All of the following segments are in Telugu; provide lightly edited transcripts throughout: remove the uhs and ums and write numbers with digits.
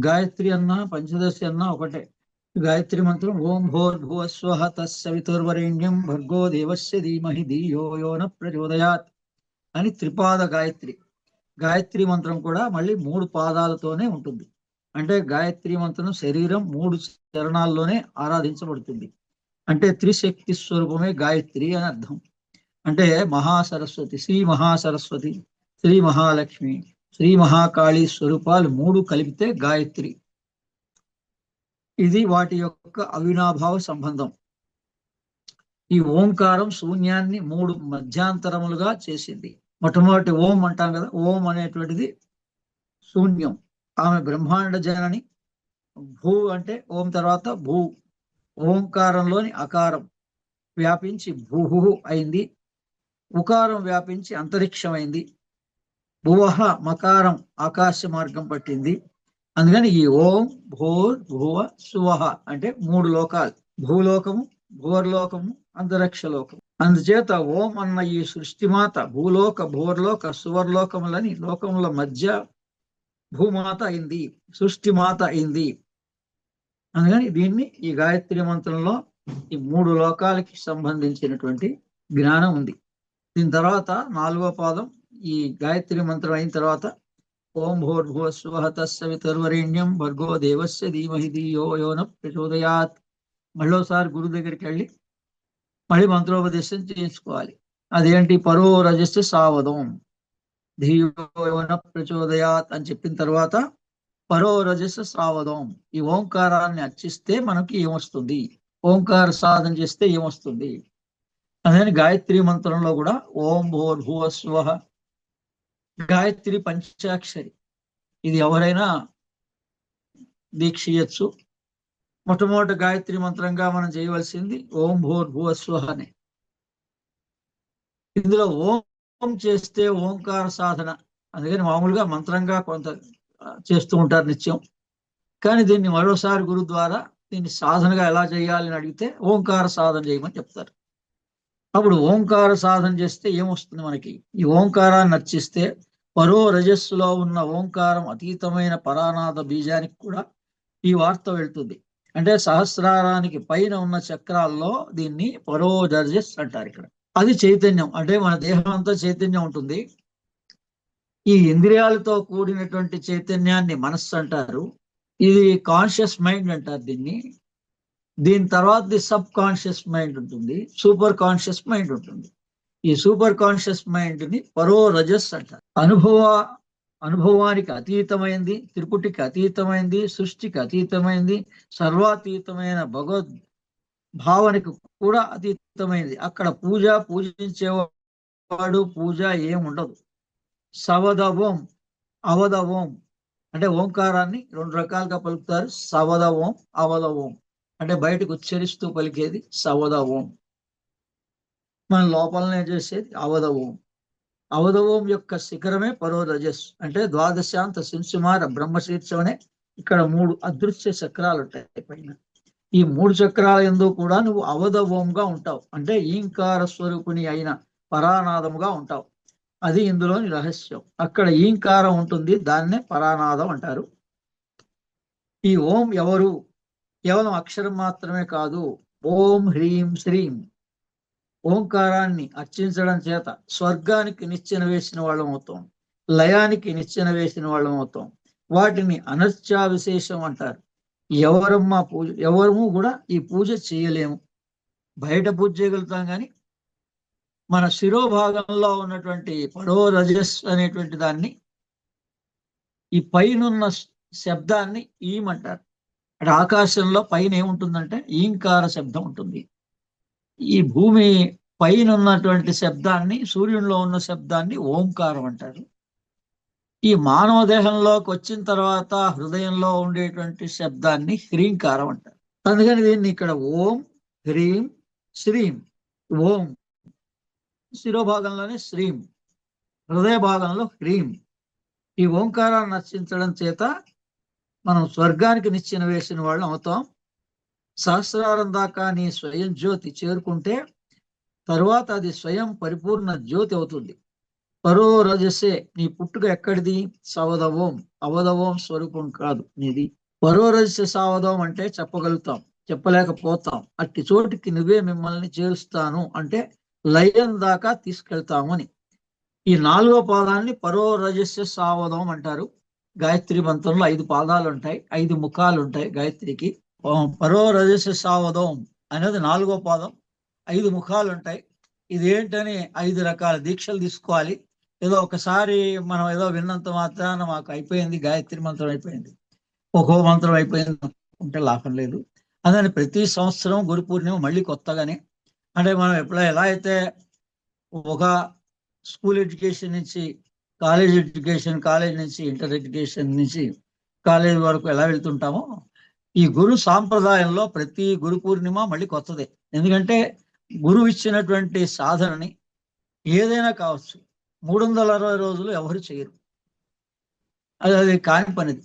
గాయత్రి అన్నా పంచదశి అన్నా ఒకటే. గాయత్రి మంత్రం ఓం భూర్భువః స్వః తస్సవితుర్వరేణ్యం భర్గో దేవస్య ధీమహి ధియో యో న ప్రచోదయాత్ అని త్రిపాద గాయత్రి. గాయత్రి మంత్రం కూడా మళ్ళీ 3 పాదాలతోనే ఉంటుంది. అంటే గాయత్రి మంత్రం శరీరం 3 చరణాల్లోనే ఆరాధించబడుతుంది. అంటే త్రిశక్తి స్వరూపమే గాయత్రి అని అర్థం. అంటే మహాసరస్వతి, శ్రీ మహాసరస్వతి, శ్రీ మహాలక్ష్మి, శ్రీ మహాకాళి స్వరూపాలు 3 కలిపితే గాయత్రి. ఇది వాటి యొక్క అవినాభావ సంబంధం. ఈ ఓంకారం శూన్యాన్ని 3 మధ్యాంతరములుగా చేసింది. మొట్టమొదటి ఓం అంటాం కదా, ఓం అనేటువంటిది శూన్యం. ఆమె బ్రహ్మాండ జనని. భూ అంటే ఓం తర్వాత భూ, ఓంకారంలోని అకారం వ్యాపించి భూహు అయింది. ఉకారం వ్యాపించి అంతరిక్షమైంది. భువహ మకారం ఆకాశ మార్గం పట్టింది. అందుకని ఈ ఓం భూర్ భువ సువహ అంటే 3 లోకాలు, భూలోకము, భూవర్లోకము, అంతరిక్ష లోకము. అందుచేత ఓం అన్న ఈ సృష్టిమాత భూలోక, భూవర్లోక, సువర్లోకములని లోకముల మధ్య భూమాత అయింది, సృష్టిమాత అయింది. అందుకని దీన్ని ఈ గాయత్రి మంత్రంలో ఈ 3 లోకాలకి సంబంధించినటువంటి జ్ఞానం ఉంది. దీని తర్వాత 4వ పాదం ఈ గాయత్రి మంత్రం అయిన తర్వాత ఓం భూర్భువః స్వః తస్సవితుర్వరేణ్యం భర్గో దేవస్య ధీమహి ధియో యో న ప్రచోదయాత్. మళ్ళోసారి గురువు దగ్గరికి వెళ్ళి మళ్ళీ మంత్రోపదేశం చేసుకోవాలి. అదేంటి? పరో రజస్సు సావధం ధియో యో న ప్రచోదయాత్ అని చెప్పిన తర్వాత పరో రజస్సు సావధం, ఈ ఓంకారాన్ని అర్చిస్తే మనకి ఏమొస్తుంది, ఓంకార సాధన చేస్తే ఏమొస్తుంది. అదే గాయత్రి మంత్రంలో కూడా ఓం భూర్భువః స్వః, గాయత్రి పంచాక్షరి. ఇది ఎవరైనా దీక్షియచ్చు. మొట్టమొదటి గాయత్రి మంత్రంగా మనం చేయవలసింది ఓం భూర్భువః స్వః అని. ఇందులో ఓం చేస్తే ఓంకార సాధన, అందుకని మామూలుగా మంత్రంగా కొంత చేస్తూ ఉంటారు నిత్యం. కానీ దీన్ని మరోసారి గురు ద్వారా దీన్ని సాధనగా ఎలా చేయాలని అడిగితే ఓంకార సాధన చేయమని చెప్తారు. అప్పుడు ఓంకార సాధన చేస్తే ఏమొస్తుంది మనకి? ఈ ఓంకారాన్ని అర్చిస్తే పరో రజస్సులో ఉన్న ఓంకారం అతీతమైన పరానాద బీజానికి కూడా ఈ వార్త వెళ్తుంది. అంటే సహస్రారానికి పైన ఉన్న చక్రాల్లో దీన్ని పరో రజస్ అంటారు. ఇక్కడ అది చైతన్యం. అంటే మన దేహం అంతా చైతన్యం ఉంటుంది. ఈ ఇంద్రియాలతో కూడినటువంటి చైతన్యాన్ని మనస్సు అంటారు. ఇది కాన్షియస్ మైండ్ అంటారు దీన్ని. దీని తర్వాత సబ్ కాన్షియస్ మైండ్ ఉంటుంది, సూపర్ కాన్షియస్ మైండ్ ఉంటుంది. ఈ సూపర్ కాన్షియస్ మైండ్ ని పరో రజస్ అంటారు. అనుభవానికి అతీతమైంది, త్రిపుటికి అతీతమైంది, సృష్టికి అతీతమైంది, సర్వాతీతమైన భగవద్ భావనకు కూడా అతీతమైంది. అక్కడ పూజించేవాడు పూజ ఏముండదు. సవదవం అవదవం అంటే ఓంకారాన్ని 2 రకాలుగా పలుకుతారు. సవదవం అవదవం అంటే బయటకు ఉచ్చరిస్తూ పలికేది సవదవం, మన లోపలనే చేసేది అవదవం. అవధవం యొక్క శిఖరమే పరో రజస్. అంటే ద్వాదశాంత శింసుమార బ్రహ్మశీర్షమనే ఇక్కడ 3 అదృశ్య చక్రాలు ఉంటాయి పైన. ఈ 3 చక్రాల యందు కూడా నువ్వు అవధవంగా ఉంటావు. అంటే ఈంకార స్వరూపిణి అయిన పరానాదముగా ఉంటావు. అది ఇందులోని రహస్యం. అక్కడ ఈంకారం ఉంటుంది, దాన్నే పరానాదం అంటారు. ఈ ఓం ఎవరు? కేవలం అక్షరం మాత్రమే కాదు. ఓం హ్రీం శ్రీం ఓంకారాన్ని అర్చించడం చేత స్వర్గానికి నిచ్చెన వేసిన వాళ్ళం అవుతాం, లయానికి నిచ్చెన వేసిన వాళ్ళం అవుతాం. వాటిని అనర్చా విశేషం అంటారు. ఎవరము కూడా ఈ పూజ చేయలేము. బయట పూజ చేయగలుగుతాం కానీ మన శిరోభాగంలో ఉన్నటువంటి పరో రజస్ అనేటువంటి దాన్ని, ఈ పైనున్న శబ్దాన్ని ఈమంటారు. అంటే ఆకాశంలో పైన ఏముంటుందంటే ఈంకార శబ్దం ఉంటుంది. ఈ భూమి పైన ఉన్నటువంటి శబ్దాన్ని, సూర్యునిలో ఉన్న శబ్దాన్ని ఓంకారం అంటారు. ఈ మానవ దేహంలోకి వచ్చిన తర్వాత హృదయంలో ఉండేటువంటి శబ్దాన్ని హ్రీంకారం అంటారు. అందుకని దీన్ని ఇక్కడ ఓం హ్రీం శ్రీం, ఓం శిరోభాగంలోనే శ్రీం, హృదయ భాగంలో హ్రీం. ఈ ఓంకారాన్ని నర్చించడం చేత మనం స్వర్గానికి నిచ్చెన వేసిన వాళ్ళం అవుతాం. సహస్రారం దాకా నీ స్వయం జ్యోతి చేరుకుంటే తరువాత అది స్వయం పరిపూర్ణ జ్యోతి అవుతుంది. పరో రజస్సే, నీ పుట్టుక ఎక్కడిది? సవదవం, అవధవం స్వరూపం కాదు నీది. పరో రజస్సే సావధవం అంటే చెప్పగలుగుతాం, చెప్పలేకపోతాం. అట్టి చోటికి నువ్వే మిమ్మల్ని చేరుస్తాను అంటే లయం దాకా తీసుకెళ్తాము అని. ఈ 4వ పాదాన్ని పరో రజస్య సావధం అంటారు. గాయత్రి మంత్రంలో 5 పాదాలు ఉంటాయి, 5 ముఖాలు ఉంటాయి గాయత్రికి. పరో రజస్య సావధం అనేది 4వ పాదం, 5 ముఖాలు ఉంటాయి. ఇదేంటని 5 రకాల దీక్షలు తీసుకోవాలి. ఏదో ఒకసారి మనం ఏదో విన్నంత మాత్రాన మాకు అయిపోయింది, గాయత్రి మంత్రం అయిపోయింది, ఒక్కో మంత్రం అయిపోయింది ఉంటే లాభం లేదు. అందుకని ప్రతి సంవత్సరం గురు పూర్ణిమ మళ్ళీ కొత్తగానే, అంటే మనం ఎలా అయితే ఒక స్కూల్ ఎడ్యుకేషన్ నుంచి కాలేజ్ ఎడ్యుకేషన్, కాలేజ్ నుంచి ఇంటర్ ఎడ్యుకేషన్ నుంచి కాలేజ్ వరకు ఎలా వెళ్తుంటామో, ఈ గురు సాంప్రదాయంలో ప్రతి గురు పూర్ణిమ మళ్ళీ కొత్తదే. ఎందుకంటే గురువు ఇచ్చినటువంటి సాధనని ఏదైనా కావచ్చు 360 రోజులు ఎవరు చేయరు. అది కాని పనిది.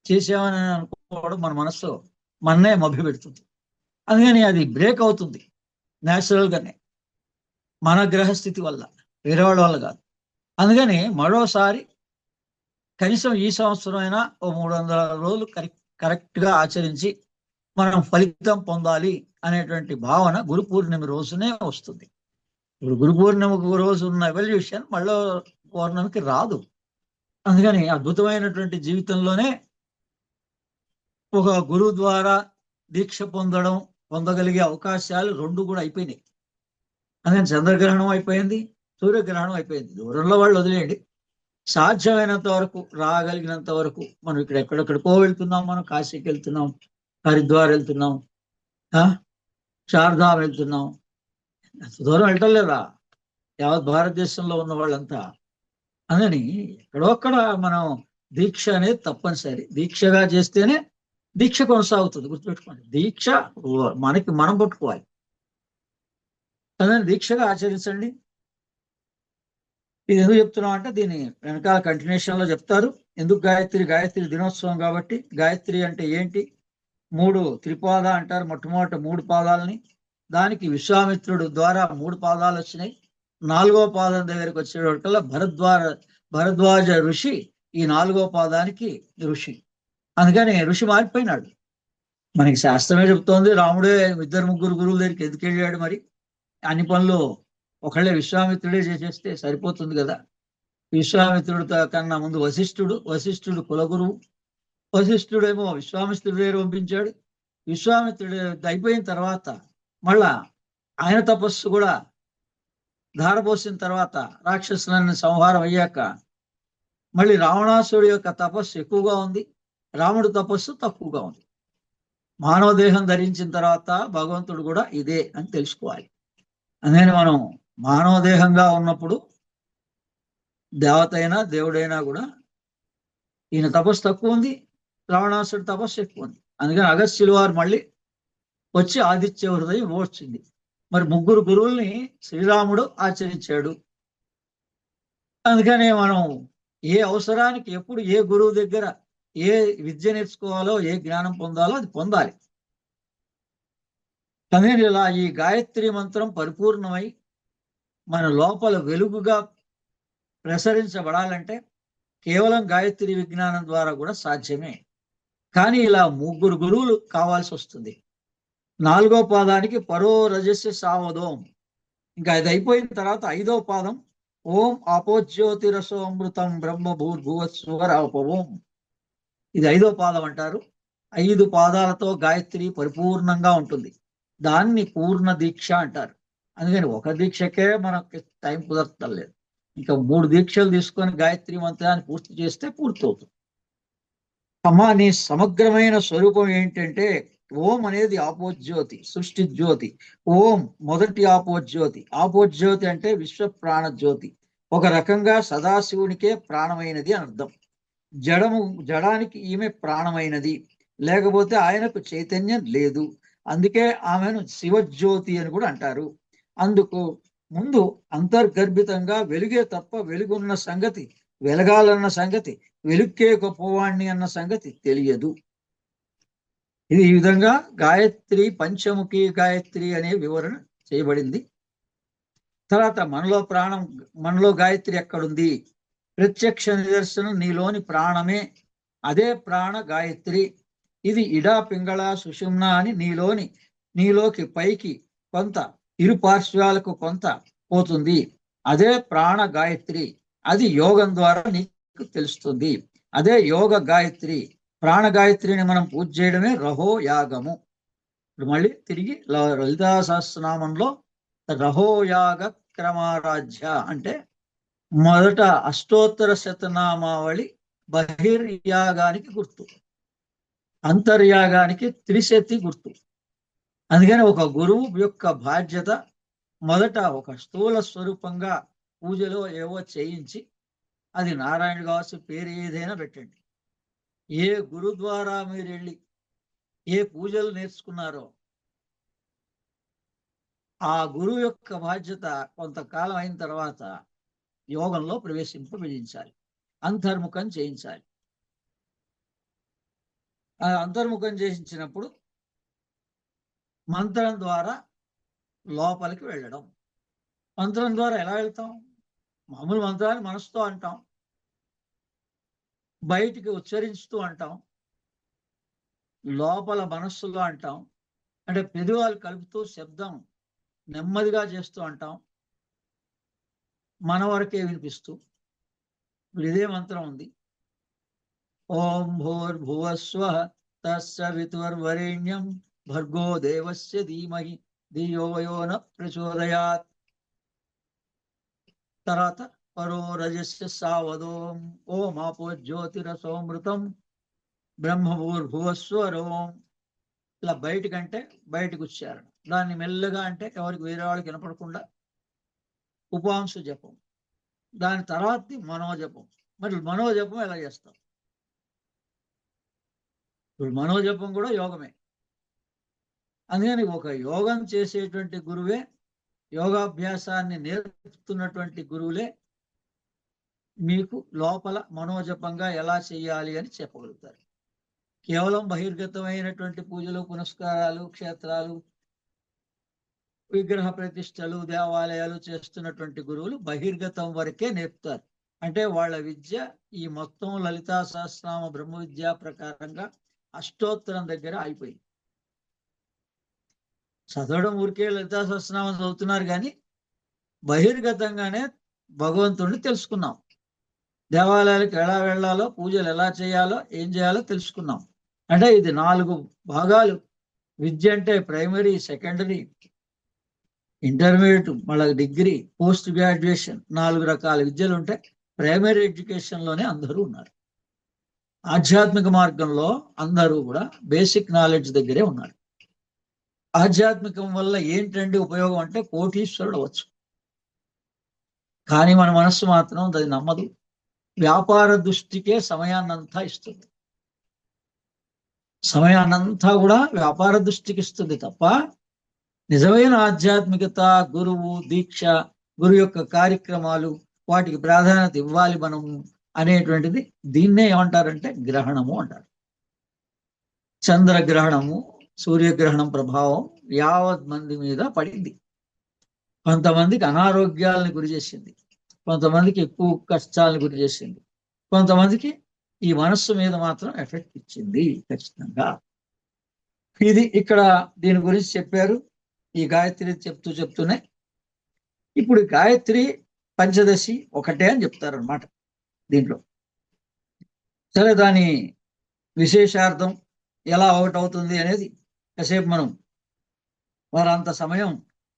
చేసామని అనుకోవడం మన మనస్సు మన్నే మభ్య పెడుతుంది. అందుకని అది బ్రేక్ అవుతుంది న్యాచురల్గానే, మన గ్రహస్థితి వల్ల, వేరే వాళ్ళ వల్ల కాదు. అందుకని మరోసారి కనీసం ఈ సంవత్సరం అయినా ఓ 300 రోజులు కరెక్ట్గా ఆచరించి మనం ఫలితం పొందాలి అనేటువంటి భావన గురు పూర్ణిమ రోజునే వస్తుంది. ఇప్పుడు గురు పూర్ణిమకు రోజు ఉన్న ఎవల్యూషన్ మళ్ళీ పౌర్ణమికి రాదు. అందుకని అద్భుతమైనటువంటి జీవితంలోనే ఒక గురువు ద్వారా దీక్ష పొందగలిగే అవకాశాలు 2 కూడా అయిపోయినాయి. అందుకని చంద్రగ్రహణం అయిపోయింది, సూర్యగ్రహణం అయిపోయింది. దూరంలో వాళ్ళు వదిలేయండి, సాధ్యమైనంత వరకు రాగలిగినంత వరకు మనం ఇక్కడ ఎక్కడెక్కడికో వెళ్తున్నాం. మనం కాశీకి వెళ్తున్నాం, హరిద్వార్ వెళ్తున్నాం, చార్ధామ్ వెళ్తున్నాం. అంత దూరం వెళ్ళటం లేదా యావత్ భారతదేశంలో ఉన్న వాళ్ళంతా? అందుకని ఎక్కడొక్కడ మనం దీక్ష అనేది తప్పనిసరి. దీక్షగా చేస్తేనే దీక్ష కొనసాగుతుంది. గుర్తుపెట్టుకోండి, దీక్ష మనకి మనం పట్టుకోవాలి. అందుకని దీక్షగా ఆచరించండి. ఇది ఎందుకు చెప్తున్నాం అంటే దీని వెనకాల కంటిన్యూషన్ లో చెప్తారు. ఎందుకు గాయత్రి దినోత్సవం కాబట్టి. గాయత్రి అంటే ఏంటి? 3 త్రిపాద అంటారు, మొట్టమొదటి 3 పాదాలని. దానికి విశ్వామిత్రుడు ద్వారా 3 పాదాలు వచ్చినాయి. 4వ పాదం దగ్గరికి వచ్చేటప్పటికల్లా భరద్వాజ ఋషి ఈ 4వ పాదానికి ఋషి. అందుకని ఋషి మారిపోయినాడు. మనకి శాస్త్రమే చెప్తోంది, రాముడే 2-3 గురువుల దగ్గరికి ఎందుకు వెళ్ళాడు? మరి అన్ని పనులు ఒకళ్ళే విశ్వామిత్రుడే చేసేస్తే సరిపోతుంది కదా. విశ్వామిత్రుడు కన్నా ముందు వశిష్ఠుడు కులగురువు. వశిష్ఠుడేమో విశ్వామిత్రుడి దగ్గర పంపించాడు. విశ్వామిత్రుడు అయిపోయిన తర్వాత మళ్ళా ఆయన తపస్సు కూడా ధారపోసిన తర్వాత, రాక్షసులన్నీ సంహారం అయ్యాక మళ్ళీ రావణాసుడి యొక్క తపస్సు ఎక్కువగా ఉంది, రాముడి తపస్సు తక్కువగా ఉంది. మానవ దేహం ధరించిన తర్వాత భగవంతుడు కూడా ఇదే అని తెలుసుకోవాలి. అందుకని మనం మానవ దేహంగా ఉన్నప్పుడు దేవత అయినా దేవుడైనా కూడా ఈయన తపస్సు తక్కువ ఉంది, రావణాసుడి తపస్సు ఎక్కువ ఉంది. అందుకని అగస్త్యుల వారు మళ్ళీ వచ్చి ఆదిత్య హృదయం వచ్చింది. మరి 3 గురువుల్ని శ్రీరాముడు ఆచరించాడు. అందుకనే మనం ఏ అవసరానికి ఎప్పుడు ఏ గురువు దగ్గర ఏ విద్య నేర్చుకోవాలో, ఏ జ్ఞానం పొందాలో అది పొందాలి. కానీ ఇలా ఈ గాయత్రి మంత్రం పరిపూర్ణమై మన లోపల వెలుగుగా ప్రసరించబడాలంటే కేవలం గాయత్రి విజ్ఞానం ద్వారా కూడా సాధ్యమే. కానీ ఇలా 3 గురువులు కావాల్సి వస్తుంది. 4వ పాదానికి పరో రజస్య సావధోం. ఇంకా అది అయిపోయిన తర్వాత 5వ పాదం ఓం అపోజ్యోతిరసోమృతం బ్రహ్మ భూర్భువస్వరాపవం. ఇది 5వ పాదం అంటారు. 5 పాదాలతో గాయత్రి పరిపూర్ణంగా ఉంటుంది. దాన్ని పూర్ణ దీక్ష అంటారు. అందుకని ఒక దీక్షకే మనకి టైం కుదరలేదు. ఇంకా 3 దీక్షలు తీసుకొని గాయత్రి మంత్రాన్ని పూర్తి చేస్తే పూర్తవుతుంది. అమ్మా, నీ సమగ్రమైన స్వరూపం ఏంటంటే ఓం అనేది ఆపోజ్యోతి, సృష్టి జ్యోతి. ఓం మొదటి ఆపోజ్యోతి. ఆపోజ్యోతి అంటే విశ్వ ప్రాణజ్యోతి. ఒక రకంగా సదాశివునికే ప్రాణమైనది అని అర్థం. జడానికి ఈమె ప్రాణమైనది, లేకపోతే ఆయనకు చైతన్యం లేదు. అందుకే ఆమెను శివజ్యోతి అని కూడా అంటారు. అందుకు ముందు అంతర్గర్భితంగా వెలుగే తప్ప వెలుగున్న సంగతి, వెలగాలన్న సంగతి, వెలుక్కే గొప్పవాణ్ణి అన్న సంగతి తెలియదు. ఇది ఈ విధంగా గాయత్రి పంచముఖి గాయత్రి అనే వివరణ చేయబడింది. తర్వాత మనలో గాయత్రి ఎక్కడుంది? ప్రత్యక్ష నిదర్శనం నీలోని ప్రాణమే, అదే ప్రాణ గాయత్రి. ఇది ఇడా పింగళ సుషుమ్న అని నీలోకి పైకి కొంత, ఇరు పార్శ్వాలకు కొంత పోతుంది. అదే ప్రాణ గాయత్రి. అది యోగం ద్వారా నీకు తెలుస్తుంది. అదే యోగ గాయత్రి. ప్రాణ గాయత్రిని మనం పూజ చేయడమే రహో యాగము. ఇప్పుడు మళ్ళీ తిరిగి లలితా సహస్రనామంలో రహోయాగ క్రమారాధ్య అంటే మొదట అష్టోత్తర శతనామావళి బహిర్యాగానికి గుర్తు, అంతర్యాగానికి త్రిశతి గుర్తు. అందుకని ఒక గురువు యొక్క బాధ్యత మొదట ఒక స్థూల స్వరూపంగా పూజలో ఏవో చేయించి, అది నారాయణ కావచ్చు, పేరు ఏదైనా పెట్టండి. ఏ గురు ద్వారా మీరు వెళ్ళి ఏ పూజలు నేర్చుకున్నారో ఆ గురువు యొక్క బాధ్యత కొంతకాలం అయిన తర్వాత యోగంలో ప్రవేశింపబడించాలి, అంతర్ముఖం చేయించాలి. ఆ అంతర్ముఖం చేయించినప్పుడు మంత్రం ద్వారా లోపలికి వెళ్ళడం. మంత్రం ద్వారా ఎలా వెళ్తాం? మామూలు మంత్రాన్ని మనసుతో అంటాం, బయటికి ఉచ్చరిస్తూ అంటాం, లోపల మనస్సులో అంటాం. అంటే పెదవులు కలుపుతూ శబ్దం నెమ్మదిగా చేస్తూ అంటాం, మన వరకే వినిపిస్తూ. ఇప్పుడు ఇదే మంత్రం ఉంది, ఓం భూర్భువస్వః తస్సవితుర్వరేణ్యం భర్గో దేవస్య ధీమహి ధియో యో న ప్రచోదయాత్. తర్వాత పరో రజస్య సావదోం ఓం ఆపో జ్యోతిరసోమృతం బ్రహ్మభూర్భువస్వరోం. ఇలా బయటికంటే బయటకు ఉచ్చారణ. దాన్ని మెల్లగా అంటే ఎవరికి వేరే వాళ్ళకి వినపడకుండా ఉపాంశ జపం. దాని తర్వాత మనోజపం. మరి మనోజపం ఎలా చేస్తాం? ఇప్పుడు మనోజపం కూడా యోగమే. అందుకని ఒక యోగం చేసేటువంటి గురువే, యోగాభ్యాసాన్ని నేర్పుతున్నటువంటి గురువులే మీకు లోపల మనోజపంగా ఎలా చేయాలి అని చెప్పగలుగుతారు. కేవలం బహిర్గతమైనటువంటి పూజలు, పునస్కారాలు, క్షేత్రాలు, విగ్రహ ప్రతిష్టలు, దేవాలయాలు చేస్తున్నటువంటి గురువులు బహిర్గతం వరకే నేర్పుతారు. అంటే వాళ్ళ విద్య ఈ మొత్తం లలితా సహస్రనామ బ్రహ్మ విద్యా ప్రకారంగా అష్టోత్తరం దగ్గర అయిపోయింది. చదవడం ఊరికే లలితా సహస్రనామం చదువుతున్నారు, కానీ బహిర్గతంగానే భగవంతుడిని తెలుసుకున్నాం. దేవాలయాలకు ఎలా వెళ్ళాలో, పూజలు ఎలా చేయాలో, ఏం చేయాలో తెలుసుకున్నాం. అంటే ఇది 4 భాగాలు. విద్య అంటే ప్రైమరీ, సెకండరీ, ఇంటర్మీడియట్, మళ్ళీ డిగ్రీ, పోస్ట్ గ్రాడ్యుయేషన్, 4 రకాల విద్యలు ఉంటాయి. ప్రైమరీ ఎడ్యుకేషన్లోనే అందరూ ఉన్నారు. ఆధ్యాత్మిక మార్గంలో అందరూ కూడా బేసిక్ నాలెడ్జ్ దగ్గరే ఉన్నారు. ఆధ్యాత్మికం వల్ల ఏంటండి ఉపయోగం అంటే కోటీశ్వరుడు అవ్వచ్చు. కానీ మన మనస్సు మాత్రం అది నమ్మదు. వ్యాపార దృష్టికే సమయాన్నంతా ఇస్తుంది. సమయాన్నంతా కూడా వ్యాపార దృష్టికి ఇస్తుంది తప్ప నిజమైన ఆధ్యాత్మికత, గురువు దీక్ష, గురువు యొక్క కార్యక్రమాలు, వాటికి ప్రాధాన్యత ఇవ్వాలి మనము అనేటువంటిది దీన్నే ఏమంటారంటే గ్రహణము అంటారు. చంద్రగ్రహణము, సూర్యగ్రహణం ప్రభావం యావత్ మంది మీద పడింది. కొంతమందికి అనారోగ్యాలను గురి చేసింది, కొంతమందికి ఎక్కువ కష్టాలను గురి చేసింది, కొంతమందికి ఈ మనస్సు మీద మాత్రం ఎఫెక్ట్ ఇచ్చింది ఖచ్చితంగా. ఇది ఇక్కడ దీని గురించి చెప్పారు. ఈ గాయత్రి చెప్తూనే ఇప్పుడు గాయత్రి పంచదశి ఒకటే అని చెప్తారు అన్నమాట దీంట్లో. సరే, దాని విశేషార్థం ఎలా ఒకటవుతుంది అనేది కాసేపు మనం వారంత సమయం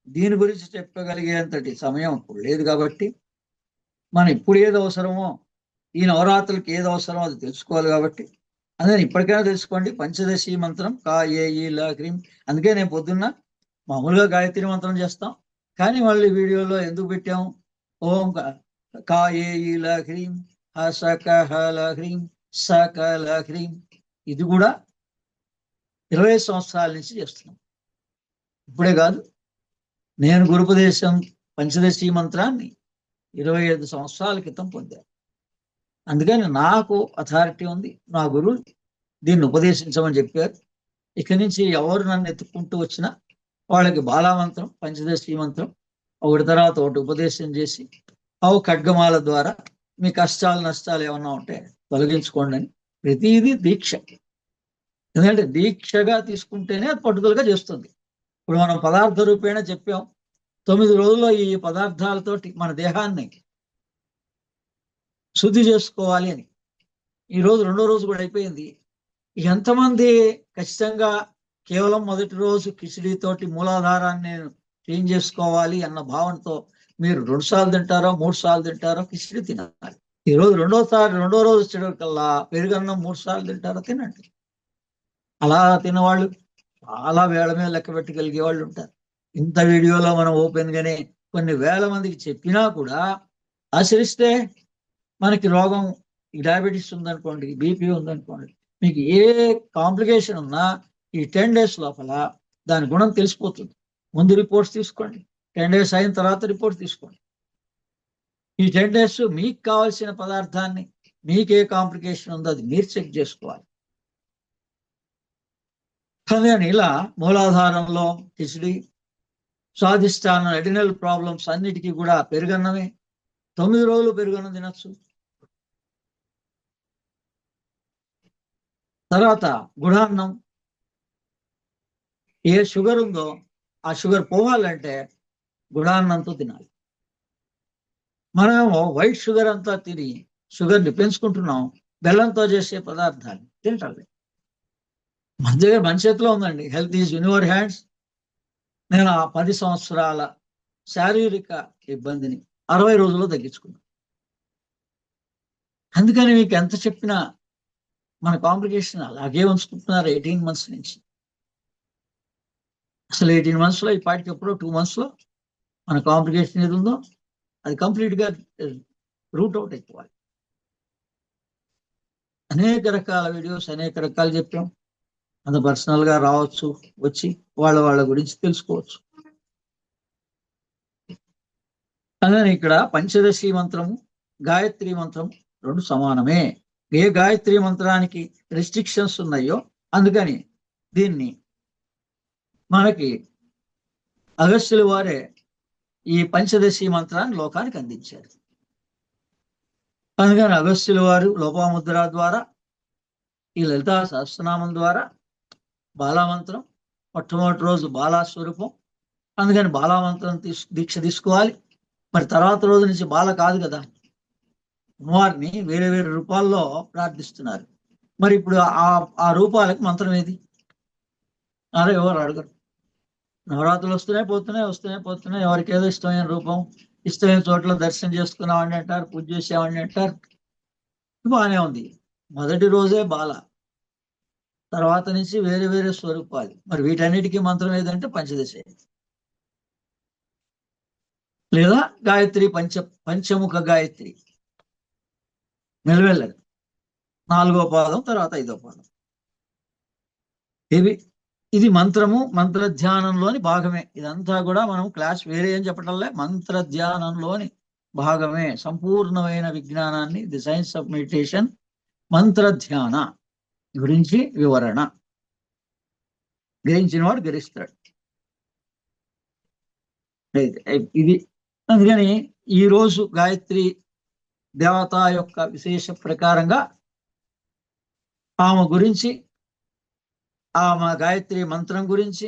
దీని గురించి చెప్పగలిగేంతటి సమయం ఇప్పుడు లేదు కాబట్టి, మనం ఇప్పుడు ఏది అవసరమో, ఈ నవరాత్రులకి ఏది అవసరమో అది తెలుసుకోవాలి కాబట్టి అందుకని ఇప్పటికైనా తెలుసుకోండి. పంచదశి మంత్రం కా ఏ ఈ ల క్రీం. అందుకే నేను పొద్దున్న మామూలుగా గాయత్రి మంత్రం చేస్తాం, కానీ మళ్ళీ వీడియోలో ఎందుకు పెట్టాం? ఓం కా ఏ ఈ ల క్రీం హ స క హ ల హ్రీం స క ల హ్రీం. ఇది కూడా 20 సంవత్సరాల నుంచి చేస్తున్నాం. ఇప్పుడే కాదు, నేను గురుపదేశం పంచదశి మంత్రాన్ని 25 సంవత్సరాల క్రితం పొందాను. అందుకని నాకు అథారిటీ ఉంది. నా గురువు దీన్ని ఉపదేశించమని చెప్పారు. ఇక్కడి నుంచి ఎవరు నన్ను ఎత్తుకుంటూ వచ్చినా వాళ్ళకి బాలామంత్రం, పంచదశి మంత్రం ఒకటి తర్వాత ఒకటి ఉపదేశం చేసి ఖడ్గమాల ద్వారా మీ కష్టాలు నష్టాలు ఏమన్నా ఉంటే తొలగించుకోండి అని ప్రతిదీ దీక్ష. ఎందుకంటే దీక్షగా తీసుకుంటేనే అది పట్టుదలగా చేస్తుంది. ఇప్పుడు మనం పదార్థ రూపేణ చెప్పాం, 9 రోజుల్లో ఈ పదార్థాలతోటి మన దేహాన్ని శుద్ధి చేసుకోవాలి అని. ఈ రోజు 2వ రోజు కూడా అయిపోయింది. ఎంతమంది ఖచ్చితంగా కేవలం మొదటి రోజు కిచిడీతోటి మూలాధారాన్ని క్లీన్ చేసుకోవాలి అన్న భావనతో మీరు 2 సార్లు తింటారో 3 సార్లు తింటారో కిచిడి తినాలి. ఈ రోజు 2వ రోజు వచ్చేటప్పటికల్లా పెరుగన్నం 3 సార్లు తింటారో తినండి. అలా తినవాళ్ళు చాలా వేల మీద లెక్క పెట్టగలిగే వాళ్ళు ఉంటారు. ఇంత వీడియోలో మనం ఓపెన్ గానే కొన్ని వేల మందికి చెప్పినా కూడా ఆచరిస్తే మనకి రోగం, డయాబెటీస్ ఉందనుకోండి, బీపీ ఉందనుకోండి, మీకు ఏ కాంప్లికేషన్ ఉన్నా ఈ 10 days లోపల దాని గుణం తెలిసిపోతుంది. ముందు రిపోర్ట్స్ తీసుకోండి, 10 days అయిన తర్వాత రిపోర్ట్ తీసుకోండి. ఈ 10 days మీకు కావాల్సిన పదార్థాన్ని, మీకే కాంప్లికేషన్ ఉందో అది మీరు చెక్ చేసుకోవాలి. కానీ ఇలా మూలాధారంలో కిచిడి, స్వాధిష్టానం, అడినల్ ప్రాబ్లమ్స్ అన్నిటికీ కూడా పెరుగన్నమే. 9 రోజులు పెరుగన్నం తినచ్చు. తర్వాత గుడాన్నం, ఏ షుగర్ ఉందో ఆ షుగర్ పోవాలంటే గుడాన్నంతో తినాలి. మనం వైట్ షుగర్ అంతా తిని షుగర్ని పెంచుకుంటున్నాం, బెల్లంతో చేసే పదార్థాలు తింటాలి. మన దగ్గర మన చేతిలో ఉందండి. Health is in your hands. నేను ఆ 10 సంవత్సరాల శారీరక ఇబ్బందిని 60 రోజుల్లో తగ్గించుకున్నాను. అందుకని మీకు ఎంత చెప్పినా మన కాంప్లికేషన్ అలాగే ఉంచుకుంటున్నారు 18 months నుంచి. అసలు 18 months లో ఇప్పటికి ఎప్పుడో 2 months లో మన కాంప్లికేషన్ ఏది ఉందో అది కంప్లీట్గా రూట్ అవుట్ అయిపోవాలి. అనేక రకాల వీడియోస్, అనేక రకాలు చెప్పాం. అంత పర్సనల్గా రావచ్చు, వచ్చి వాళ్ళ గురించి తెలుసుకోవచ్చు. అలానే ఇక్కడ పంచదశి మంత్రము, గాయత్రి మంత్రం 2 సమానమే. ఏ గాయత్రి మంత్రానికి రెస్ట్రిక్షన్స్ ఉన్నాయో అందుకని దీన్ని మనకి అగస్త్యుల వారే ఈ పంచదశి మంత్రాన్ని లోకానికి అందించారు. అందుకని అగస్త్యుల వారు లోపాముద్ర ద్వారా, ఈ లలితా సహస్రనామం ద్వారా బాలామంత్రం, మొట్టమొదటి రోజు బాలాస్వరూపం, అందుకని బాలామంత్రం దీక్ష తీసుకోవాలి. మరి తర్వాత రోజు నుంచి బాల కాదు కదా, అమ్మవారిని వేరే వేరే రూపాల్లో ప్రార్థిస్తున్నారు. మరి ఇప్పుడు ఆ రూపాలకు మంత్రం ఏది? అరే ఎవరు అడగరు. నవరాత్రులు వస్తున్నాయి పోతున్నాయి. ఎవరికి ఏదో ఇష్టమైన రూపం, ఇష్టమైన చోట్ల దర్శనం చేసుకున్నామని అంటారు, పూజ చేసామని అంటారు. బాగానే ఉంది. మొదటి రోజే బాల, తర్వాత నుంచి వేరే వేరే స్వరూపాలు. మరి వీటన్నిటికీ మంత్రం ఏదంటే పంచదశ లేదా గాయత్రి, పంచముఖ గాయత్రి. మెల్లమెల్లగా 4వ పాదం, తర్వాత 5వ పాదం. ఇది మంత్రము, మంత్ర ధ్యానంలోని భాగమే. ఇదంతా కూడా మనం క్లాస్ వేరే ఏం చెప్పటంలే, మంత్ర ధ్యానంలోని భాగమే. సంపూర్ణమైన విజ్ఞానాన్ని, ది సైన్స్ ఆఫ్ మెడిటేషన్, మంత్ర ధ్యాన గురించి వివరణ. గ్రహించిన వాడు గ్రహిస్తాడు. ఇది అందుకని ఈరోజు గాయత్రి దేవత యొక్క విశేష ప్రకారంగా ఆమె గురించి, ఆమె గాయత్రి మంత్రం గురించి,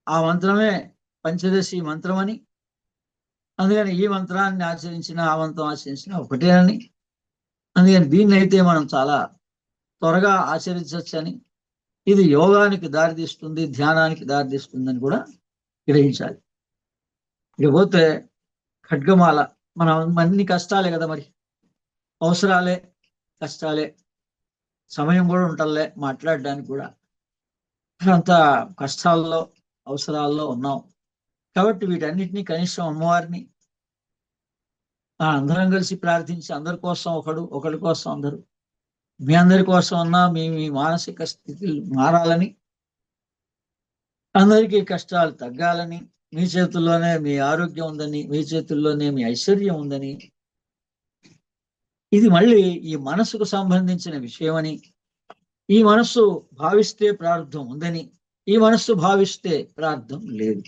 ఆ మంత్రమే పంచదశి మంత్రం అని, అందుకని ఈ మంత్రాన్ని ఆచరించిన, ఆ మంత్రం ఆచరించిన ఒకటేనని, అందుకని దీన్ని అయితే మనం చాలా త్వరగా ఆచరించవచ్చని, ఇది యోగానికి దారితీస్తుంది, ధ్యానానికి దారితీస్తుందని కూడా గ్రహించాలి. ఇకపోతే ఖడ్గమాల, మనం అన్ని కష్టాలే కదా, మరి అవసరాలే, కష్టాలే, సమయం కూడా ఉంటలే మాట్లాడడానికి కూడా. అంత కష్టాల్లో, అవసరాల్లో ఉన్నాం కాబట్టి వీటన్నిటినీ కనీసం అమ్మవారిని అందరం కలిసి ప్రార్థించి, అందరి కోసం ఒకడి కోసం అందరూ, మీ అందరి కోసం అన్నా మీ మానసిక స్థితి మారాలని, అందరికీ కష్టాలు తగ్గాలని, మీ చేతుల్లోనే మీ ఆరోగ్యం ఉందని, మీ చేతుల్లోనే మీ ఐశ్వర్యం ఉందని, ఇది మళ్ళీ ఈ మనసుకు సంబంధించిన విషయమని, ఈ మనస్సు భావిస్తే ప్రార్థం ఉందని, ఈ మనస్సు భావిస్తే ప్రార్థం లేదు.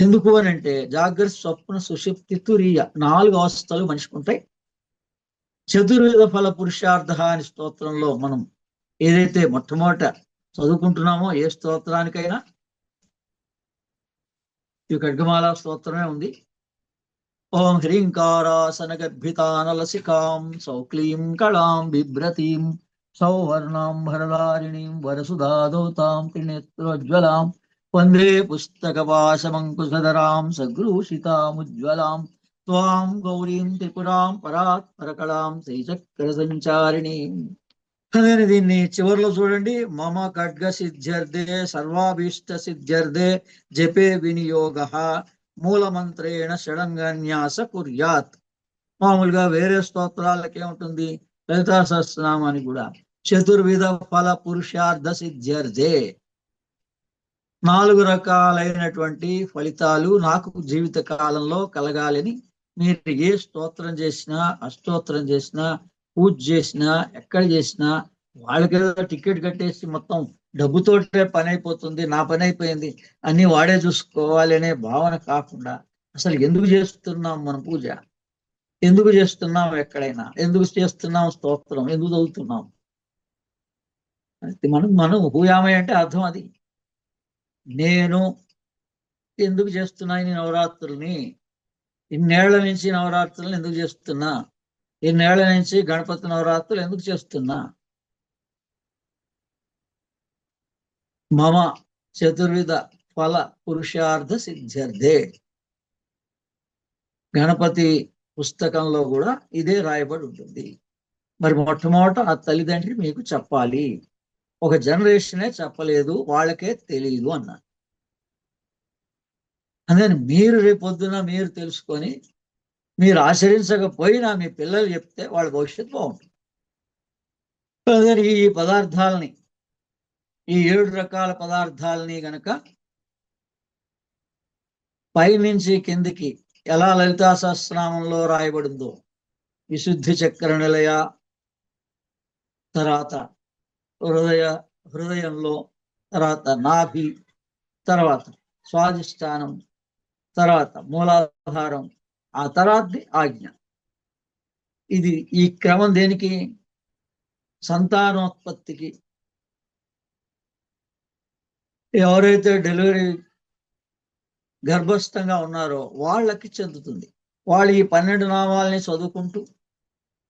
ఎందుకు అని అంటే జాగ్రత్త, స్వప్న, సుషుప్తి, తురీయ 4 అవస్థలు మనిషికి ఉంటాయి. చతుర్విధ ఫల పురుషార్థ అని స్తోత్రంలో మనం ఏదైతే మొట్టమొదట చదువుకుంటున్నామో ఏ స్తోత్రానికైనా ఈ ఖడ్గమాల స్తోత్రమే ఉంది. ఓం హ్రీంకారాసన గర్భితానలసికాం సౌక్లీం కళాం బిభ్రతీం సౌవర్ణాం భరదారిణీం వరసుధాదౌతాం త్రినేత్రోజ్వలాం వందే పుస్తకపాశమంకుశధరాం సగృషితాముజ్వలాం త్వాం గౌరీం త్రిపురాం పరాత్పరకళాం శ్రీచక్ర సంచారిణీం. నేను దీన్ని చివరిలో చూడండి. మమ ఖడ్గ సిద్ధ్యర్థే సర్వాభీష్ట సిద్ధ్యర్థే జపే వినియోగ మూలమంత్రేణ షడంగన్యాస కుర్యాత్. మామూలుగా వేరే స్తోత్రాలకి ఏముంటుంది, లలితా సహస్రనామానికి కూడా చతుర్విధ ఫల పురుషార్థ సిద్ధ్యర్థే 4 రకాలైనటువంటి ఫలితాలు నాకు జీవిత కాలంలో కలగాలని మీరు ఏ స్తోత్రం చేసినా, అష్టోత్తరం చేసినా, పూజ చేసినా, ఎక్కడ చేసినా వాళ్ళకేదో టికెట్ కట్టేసి మొత్తం డబ్బుతోటే పని అయిపోతుంది, నా పని అయిపోయింది అన్ని వాడే చూసుకోవాలి అనే భావన కాకుండా అసలు ఎందుకు చేస్తున్నాం మనం పూజ, ఎందుకు చేస్తున్నాం, ఎక్కడైనా ఎందుకు చేస్తున్నాం స్తోత్రం, ఎందుకు చదువుతున్నాం, మనం హూయామయ్య అంటే అర్థం అది. నేను ఎందుకు చేస్తున్నా ఈ నవరాత్రుల్ని, ఇన్నేళ్ల నుంచి నవరాత్రులను ఎందుకు చేస్తున్నా, ఇన్నేళ్ల నుంచి గణపతి నవరాత్రులు ఎందుకు చేస్తున్నా. మమ చతుర్విధ ఫల పురుషార్థ సిద్ధ్యర్థే. గణపతి పుస్తకంలో కూడా ఇదే రాయబడి ఉంటుంది. మరి మొట్టమొదట ఆ తల్లిదండ్రి మీకు చెప్పాలి, ఒక జనరేషనే చెప్పలేదు, వాళ్ళకే తెలియదు అన్నారు. అందుకని మీరు రేపొద్దున మీరు తెలుసుకొని మీరు ఆచరించకపోయినా మీ పిల్లలు చెప్తే వాళ్ళ భవిష్యత్తు బాగుంటుంది. అందుకని ఈ పదార్థాలని, ఈ 7 రకాల పదార్థాలని గనక పైనుంచి కిందికి ఎలా లలితా సహస్రనామంలో రాయబడిందో, విశుద్ధి చక్ర నిలయ, తర్వాత హృదయంలో, తర్వాత నాభి, తర్వాత స్వాధిష్టానం, తర్వాత మూలాధారం, ఆ తర్వాతది ఆజ్ఞ. ఇది ఈ క్రమం దేనికి, సంతానోత్పత్తికి. ఎవరైతే డెలివరీ గర్భస్థంగా ఉన్నారో వాళ్ళకి చెందుతుంది. వాళ్ళు ఈ 12 నామాలని చదువుకుంటూ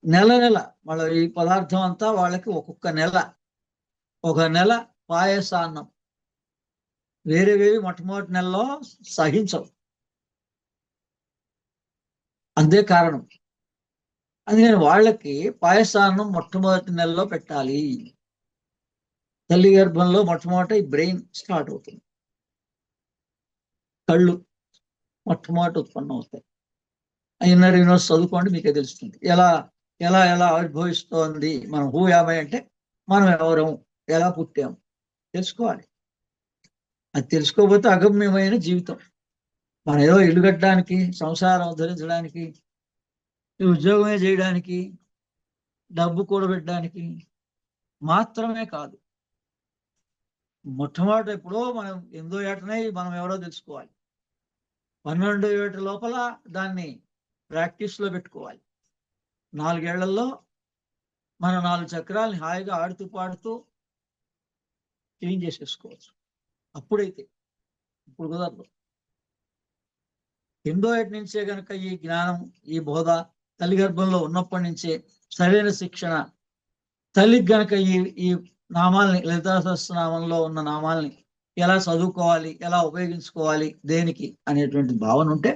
నెల నెల వాళ్ళ ఈ పదార్థం అంతా వాళ్ళకి ఒక్కొక్క నెల, ఒక నెల పాయసాన్నం. వేరేవేవి మొట్టమొదటి నెలలో సహించవు, అంతే కారణం. అందుకని వాళ్ళకి పాయసాన్నం మొట్టమొదటి నెలలో పెట్టాలి. తల్లి గర్భంలో మొట్టమొదట ఈ బ్రెయిన్ స్టార్ట్ అవుతుంది, కళ్ళు మొట్టమొదటి ఉత్పన్నం అవుతాయి. ఇన్నర్ యూనివర్స్ చదువుకోండి, మీకే తెలుస్తుంది ఎలా ఎలా ఎలా ఆవిర్భవిస్తోంది. మనం హూ యాభై అంటే మనం ఎవరం, ఎలా పుట్టాము తెలుసుకోవాలి. అది తెలుసుకోకపోతే అగమ్యమైన జీవితం. మనం ఏదో ఇల్లు కట్టడానికి, సంసారం ఉద్ధరించడానికి, ఉద్యోగమే చేయడానికి, డబ్బు కూడబెట్టడానికి మాత్రమే కాదు. మొట్టమొదట ఎప్పుడో మనం 8వ ఏటనే మనం ఎవరో తెలుసుకోవాలి. 12వ ఏట లోపల దాన్ని ప్రాక్టీస్లో పెట్టుకోవాలి. 4 ఏళ్లలో మన 4 చక్రాలని హాయిగా ఆడుతూ పాడుతూ క్లీన్ చేసేసుకోవచ్చు. అప్పుడైతే, ఇప్పుడు కుదరదు. 8వ ఏట నుంచే కనుక ఈ జ్ఞానం, ఈ బోధ తల్లి గర్భంలో ఉన్నప్పటి నుంచే సరైన శిక్షణ, తల్లికి గనక ఈ నామాల్ని, లలితా సహస్రనామంలో ఉన్న నామాల్ని ఎలా చదువుకోవాలి, ఎలా ఉపయోగించుకోవాలి, దేనికి అనేటువంటి భావన ఉంటే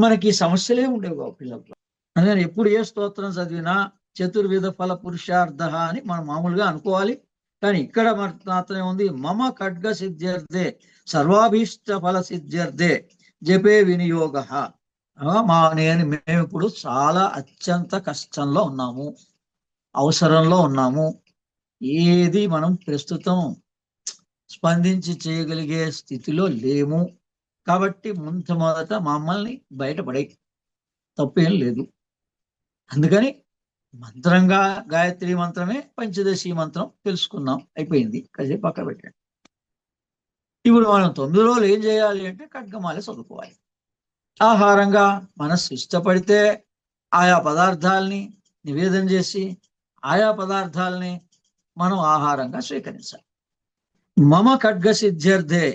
మనకి సమస్యలే ఉండేవి కావు పిల్లలతో. అందుకని ఎప్పుడు ఏ స్తోత్రం చదివినా చతుర్విధ ఫల పురుషార్థ అని మనం మామూలుగా అనుకోవాలి. కానీ ఇక్కడ మాత్రమే ఉంది, మమ ఖడ్గ సిద్ధ్యర్థే సర్వాభీష్ట ఫల సిద్ధ్యర్థే జపే వినియోగ. మేము ఇప్పుడు చాలా అత్యంత కష్టంలో ఉన్నాము, అవసరంలో ఉన్నాము. ఏది మనం ప్రస్తుతం స్పందించి చేయగలిగే స్థితిలో లేము. కాబట్టి మొదట మమ్మల్ని బయటపడే, తప్పేం లేదు. అందుకని మంత్రంగా గాయత్రి మంత్రమే, పంచదశి మంత్రం తెలుసుకున్నాం, అయిపోయింది. కాసేపు పక్క పెట్టండి. ఇప్పుడు మనం 9 రోజులు ఏం చేయాలి అంటే ఖడ్గమాల చదువుకోవాలి. ఆహారంగా మనస్సు ఇష్టపడితే ఆయా పదార్థాలని నివేదన చేసి ఆయా పదార్థాలని మనం ఆహారంగా స్వీకరించాలి. మమ ఖడ్గ సిద్ధ్యర్థే.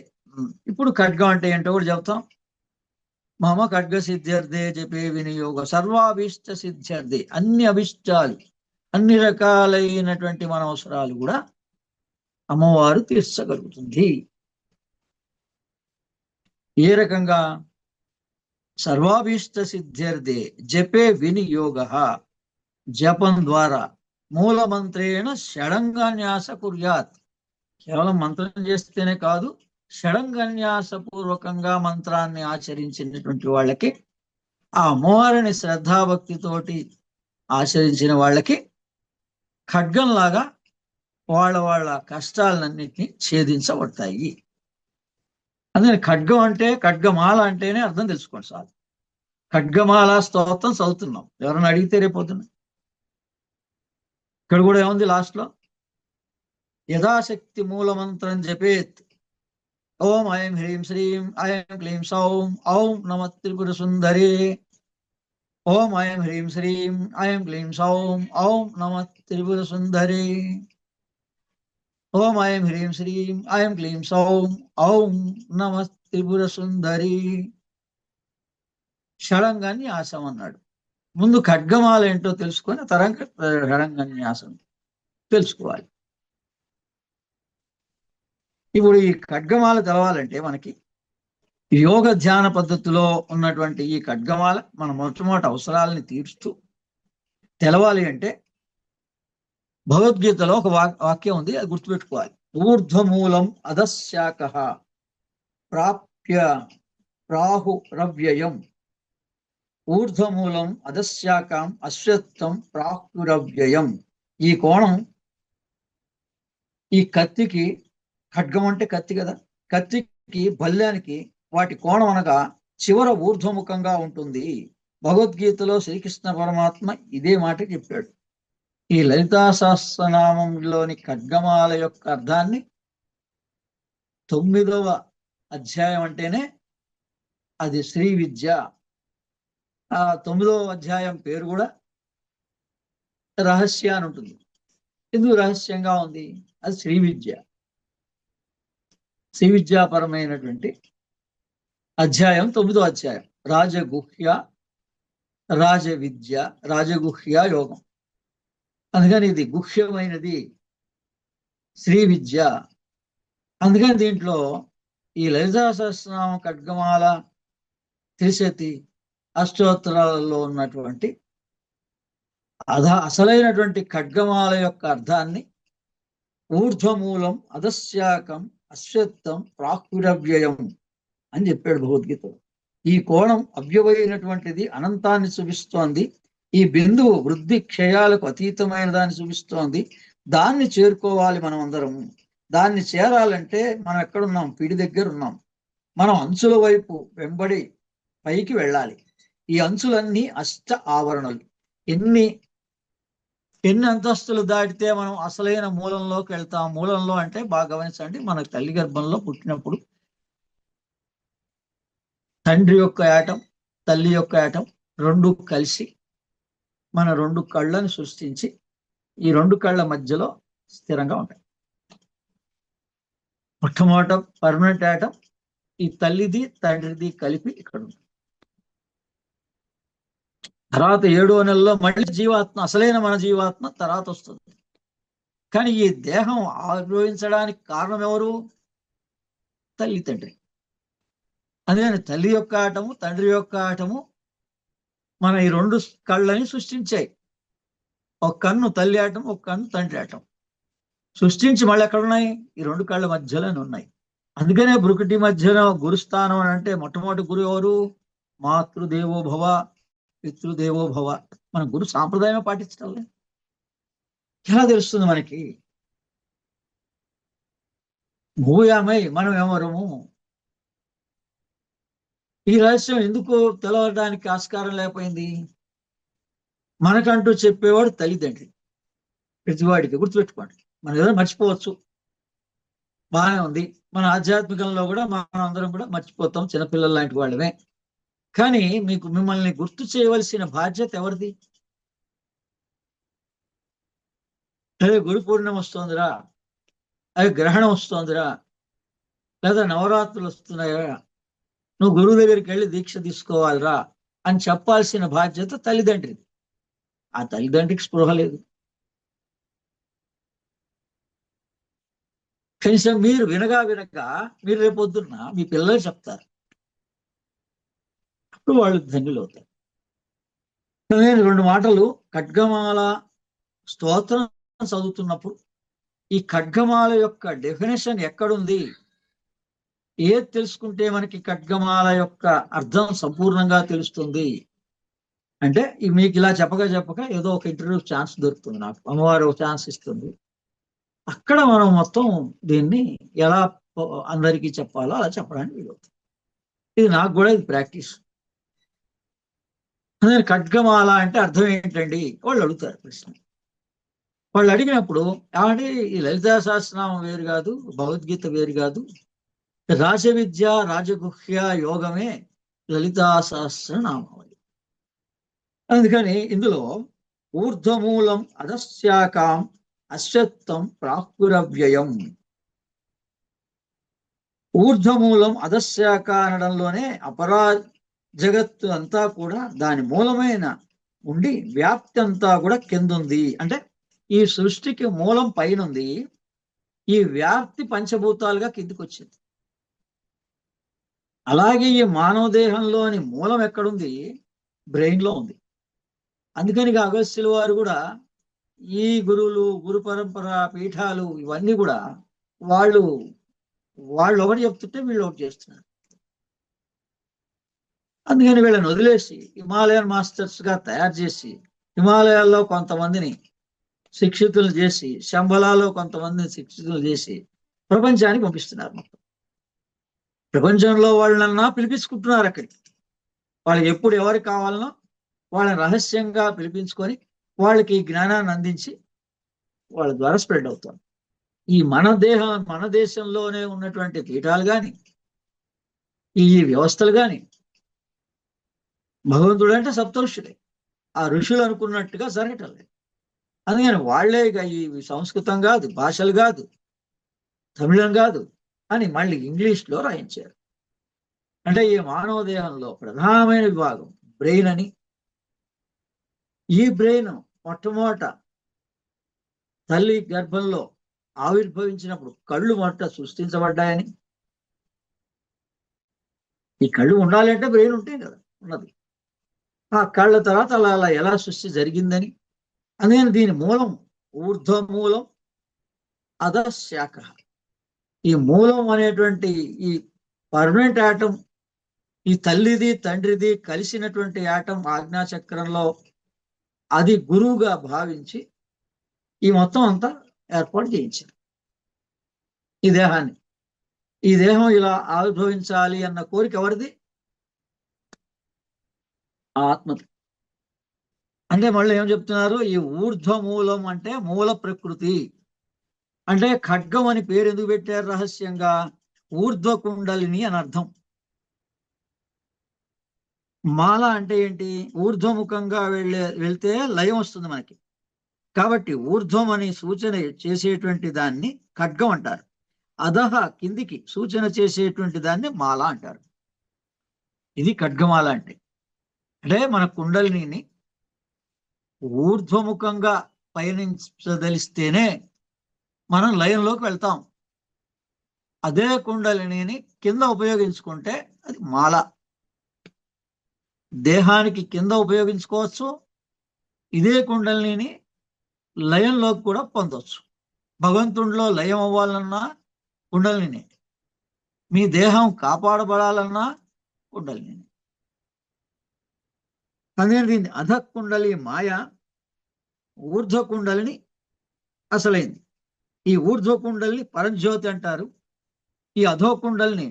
ఇప్పుడు ఖడ్గం అంటే ఏంటో కూడా చెప్తాం. మమ ఖడ్గ సిద్ధ్యర్థే జపే వినియోగ సర్వాభీష్ట సిద్ధ్యర్థే. అన్ని అభిష్టాలు, అన్ని రకాలైనటువంటి మన అవసరాలు కూడా అమ్మవారు తీర్చగలుగుతుంది. ఏ రకంగా? సర్వాభీష్ట సిద్ధ్యర్థే జపే వినియోగ. జపం ద్వారా మూలమంత్రేణ షడంగన్యాస కుర్యాత్. కేవలం మంత్రం చేస్తేనే కాదు, షడంగన్యాస పూర్వకంగా మంత్రాన్ని ఆచరించినటువంటి వాళ్ళకి, ఆ అమ్మవారిని శ్రద్ధాభక్తితోటి ఆచరించిన వాళ్ళకి ఖడ్గంలాగా వాళ్ళ కష్టాలన్నింటినీ ఛేదించబడతాయి. అందుకని ఖడ్గం అంటే, ఖడ్గమాల అంటేనే అర్థం తెలుసుకోండి సార్. ఖడ్గమాల స్తోత్రం చదువుతున్నాం. ఎవరైనా అడిగితే రేపొద్దున ఇక్కడ కూడా ఏముంది లాస్ట్లో? యథాశక్తి మూలమంత్రం జపేత్. ఓం ఐం హ్రీం శ్రీం ఐం క్లీం సౌం ఔం నమ త్రిపుర సుందరే. ఓం ఐం హ్రీం శ్రీం ఐం క్లీం సౌం ఔం నమ త్రిపుర సుందరే. ఓం ఐం హ్రీం శ్రీం ఐం క్లీం సౌం ఔం నమ త్రిపుర సుందరి. షడంగన్యాసం అన్నాడు. ముందు ఖడ్గమాల ఏంటో తెలుసుకొని తరంగా షడంగన్యాసం తెలుసుకోవాలి. ఇప్పుడు ఈ ఖడ్గమాల తెలవాలంటే మనకి యోగ ధ్యాన పద్ధతిలో ఉన్నటువంటి ఈ ఖడ్గమాల మన మొట్టమొదటి అవసరాలని తీరుస్తూ తెలవాలి అంటే భగవద్గీతలో ఒక వాక్యం ఉంది, అది గుర్తుపెట్టుకోవాలి. ఊర్ధ్వమూలం అధశాఖ ప్రాప్య ప్రాహురవ్యయం. ఊర్ధ్వమూలం అధశాఖం అశ్వత్థం ప్రాహురవ్యయం. ఈ కోణం, ఈ కత్తికి, ఖడ్గం అంటే కత్తి కదా, కత్తికి బల్యానికి వాటి కోణం అనగా చివర ఊర్ధ్వముఖంగా ఉంటుంది. భగవద్గీతలో శ్రీకృష్ణ పరమాత్మ ఇదే మాట చెప్పాడు. ఈ లలితా సహస్రనామంలోని ఖడ్గమాల యొక్క అర్థాన్ని 9వ అధ్యాయం అంటేనే అది శ్రీ విద్య. ఆ 9వ అధ్యాయం పేరు కూడా రహస్య అని ఉంటుంది. ఎందుకు రహస్యంగా ఉంది? అది శ్రీ విద్య, శ్రీ విద్యాపరమైనటువంటి అధ్యాయం 9వ అధ్యాయం. రాజగుహ్య, రాజవిద్య, రాజగుహ్య యోగం. అందుకని ఇది గుహ్యమైనది శ్రీ విద్య. అందుకని దీంట్లో ఈ లలితా సహస్రనామ ఖడ్గమాల త్రిశతి అష్టోత్తరాలలో ఉన్నటువంటి అసలైనటువంటి ఖడ్గమాల యొక్క అర్థాన్ని ఊర్ధ్వమూలం అధశాఖం అశ్వత్థం ప్రాహురవ్యయం అని చెప్పాడు భగవద్గీతలో. ఈ కోణం అవ్యయమైనటువంటిది, అనంతాన్ని చూపిస్తోంది. ఈ బిందువు వృద్ధి క్షయాలకు అతీతమైన దాన్ని చూపిస్తోంది. దాన్ని చేరుకోవాలి మనం అందరం. దాన్ని చేరాలంటే మనం ఎక్కడున్నాం? పిడి దగ్గర ఉన్నాం. మనం అంచుల వైపు వెంబడి పైకి వెళ్ళాలి. ఈ అంచులన్నీ అష్ట ఆవరణలు. ఎన్ని అంతస్తులు దాటితే మనం అసలైన మూలంలోకి వెళ్తాం? మూలంలో అంటే బాగా గమనించండి, మన తల్లి గర్భంలో పుట్టినప్పుడు తండ్రి యొక్క ఏటం, తల్లి యొక్క ఏటం రెండు కలిసి మన 2 కళ్ళను సృష్టించి ఈ 2 కళ్ళ మధ్యలో స్థిరంగా ఉంటాయి. మొట్టమొదట పర్మనెంట్ ఏటం ఈ తల్లిది తండ్రిది కలిపి ఇక్కడ ఉంటుంది. తర్వాత 7వ నెలలో మళ్ళీ జీవాత్మ, అసలైన మన జీవాత్మ తర్వాత వస్తుంది. కానీ ఈ దేహం ఆవిర్భవించడానికి కారణం ఎవరు? తల్లి తండ్రి. అందుకని తల్లి యొక్క ఆటము, తండ్రి యొక్క ఆటము మన ఈ 2 కళ్ళని సృష్టించాయి. ఒక కన్ను తల్లి ఆటం, ఒక కన్ను తండ్రి ఆటం సృష్టించి మళ్ళీ ఎక్కడున్నాయి? ఈ 2 కళ్ళ మధ్యలోనే ఉన్నాయి. అందుకనే బ్రుకుటి మధ్యన గురుస్థానం అని అంటే మొట్టమొదటి గురు ఎవరు? మాతృదేవో భవ, పితృదేవో భవ. మన గురు సాంప్రదాయమే పాటించడం లేదు. ఎలా తెలుస్తుంది మనకి? భూయామై మనం ఎవరము? ఈ రహస్యం ఎందుకు తెలవడానికి ఆస్కారం లేకపోయింది? మనకంటూ చెప్పేవాడు తల్లిదండ్రి. ప్రతివాడికి గుర్తుపెట్టుకోండి. మనం ఏదైనా మర్చిపోవచ్చు. బాగానే ఉంది. మన ఆధ్యాత్మికంలో కూడా మనం అందరం కూడా మర్చిపోతాం, చిన్నపిల్లలు లాంటి వాళ్ళమే. కానీ మిమ్మల్ని గుర్తు చేయవలసిన బాధ్యత ఎవరిది? అదే గురు పూర్ణిమ వస్తోందిరా, అదే గ్రహణం వస్తోందిరా, లేదా నవరాత్రులు వస్తున్నాయా, నువ్వు గురువు దగ్గరికి వెళ్ళి దీక్ష తీసుకోవాలిరా అని చెప్పాల్సిన బాధ్యత తల్లిదండ్రిది. ఆ తల్లిదండ్రికి స్పృహ లేదు. కనీసం మీరు వినగా మీరు రేపొద్దున్న మీ పిల్లలు చెప్తారు, అప్పుడు వాళ్ళు ధన్యులు అవుతారు. నేను 2 మాటలు ఖడ్గమాల స్తోత్రం చదువుతున్నప్పుడు ఈ ఖడ్గమాల యొక్క డెఫినేషన్ ఎక్కడుంది, ఏది తెలుసుకుంటే మనకి ఖడ్గమాల యొక్క అర్థం సంపూర్ణంగా తెలుస్తుంది అంటే, మీకు ఇలా చెప్పక ఏదో ఒక ఇంటర్వ్యూ ఛాన్స్ దొరుకుతుంది, నాకు అమ్మవారు ఒక ఛాన్స్ ఇస్తుంది. అక్కడ మనం మొత్తం దీన్ని ఎలా అందరికీ చెప్పాలో అలా చెప్పడానికి వీలవుతుంది. ఇది నాకు కూడా ఇది ప్రాక్టీస్. ఖడ్గమాల అంటే అర్థం ఏంటండి వాళ్ళు అడుగుతారు ప్రశ్న. వాళ్ళు అడిగినప్పుడు ఏమంటే ఈ లలితా సహస్రనామం వేరు కాదు, భగవద్గీత వేరు కాదు, రాజవిద్య రాజగుహ్య యోగమే లలితా సహస్రనామావళి. అందుకని ఇందులో ఊర్ధ్వమూలం అధశాఖం అశ్వత్థం ప్రాక్కురవ్యయం, ఊర్ధ్వమూలం అధశాఖ అనడంలోనే అపరా జగత్తు అంతా కూడా దాని మూలమైన ఉండి వ్యాప్తి అంతా కూడా కిందుంది. అంటే ఈ సృష్టికి మూలం పైనుంది, ఈ వ్యాప్తి పంచభూతాలుగా కిందికి వచ్చింది. అలాగే ఈ మానవ దేహంలోని మూలం ఎక్కడుంది? బ్రెయిన్ లో ఉంది. అందుకని అగస్త్యుల వారు కూడా ఈ గురువులు, గురు పరంపర పీఠాలు ఇవన్నీ కూడా వాళ్ళు ఒకటి చెప్తుంటే వీళ్ళు ఒకటి చేస్తున్నారు. అందుకని వీళ్ళని వదిలేసి హిమాలయన్ మాస్టర్స్ గా తయారు చేసి హిమాలయాల్లో కొంతమందిని శిక్షితులు చేసి, శంబలాలో కొంతమందిని శిక్షితులు చేసి ప్రపంచానికి పంపిస్తున్నారు. మొత్తం ప్రపంచంలో వాళ్ళన్నా పిలిపించుకుంటున్నారు అక్కడికి. వాళ్ళకి ఎప్పుడు ఎవరికి కావాలనో వాళ్ళని రహస్యంగా పిలిపించుకొని వాళ్ళకి జ్ఞానాన్ని అందించి వాళ్ళ ద్వారా స్ప్రెడ్ అవుతాం. ఈ మన దేశంలోనే ఉన్నటువంటి పీఠాలు కానీ, ఈ వ్యవస్థలు కానీ, భగవంతుడు అంటే సప్తఋషులే, ఆ ఋషులు అనుకున్నట్టుగా జరగటం లేదు. అందుకని వాళ్లే ఇక ఈ సంస్కృతం కాదు, భాషలు కాదు, తమిళం కాదు అని మళ్ళీ ఇంగ్లీష్లో రాయించారు. అంటే ఈ మానవ దేహంలో ప్రధానమైన విభాగం బ్రెయిన్ అని, ఈ బ్రెయిన్ మొట్టమొదట తల్లి గర్భంలో ఆవిర్భవించినప్పుడు కళ్ళు మొట్ట సృష్టించబడ్డాయని, ఈ కళ్ళు ఉండాలంటే బ్రెయిన్ ఉంటే కదా ఉన్నది, ఆ కళ్ళ తర్వాత అలా ఎలా సృష్టి జరిగిందని. అందుకని దీని మూలం ఊర్ధ్వమూలం అధశాఖ. ఈ మూలం అనేటువంటి ఈ పర్మనెంట్ ఆటం, ఈ తల్లిది తండ్రిది కలిసినటువంటి ఆటం ఆజ్ఞాచక్రంలో అది గురువుగా భావించి ఈ మొత్తం అంతా ఏర్పాటు చేయించారు. ఈ దేహాన్ని, ఈ దేహం ఇలా ఆవిర్భవించాలి అన్న కోరిక ఎవరిది? ఆత్మది. అంటే మళ్ళీ ఏం చెప్తున్నారు? ఈ ఊర్ధ్వమూలం అంటే మూల ప్రకృతి. అంటే ఖడ్గం అని పేరు ఎందుకు పెట్టారు రహస్యంగా? ఊర్ధ్వ కుండలిని అని అర్థం. మాల అంటే ఏంటి? ఊర్ధ్వముఖంగా వెళ్తే లయం వస్తుంది మనకి. కాబట్టి ఊర్ధ్వం అని సూచన చేసేటువంటి దాన్ని ఖడ్గం అంటారు. అధహ కిందికి సూచన చేసేటువంటి దాన్ని మాల అంటారు. ఇది ఖడ్గమాల అంటే. అంటే మన కుండలిని ఊర్ధ్వముఖంగా పయనించదలిస్తేనే మనం లయంలోకి వెళ్తాం. అదే కుండలిని కింద ఉపయోగించుకుంటే అది మాల. దేహానికి కింద ఉపయోగించుకోవచ్చు, ఇదే కుండలిని లయంలోకి కూడా పొందవచ్చు. భగవంతుడిలో లయం అవ్వాలన్నా కుండలిని, మీ దేహం కాపాడబడాలన్నా కుండలిని. అందుకని దీన్ని అధ కుండలి మాయ, ఊర్ధ్వ కుండలిని అసలైంది. ఈ ఊర్ధ్వ కుండలిని పరంజ్యోతి అంటారు, ఈ అధో కుండలిని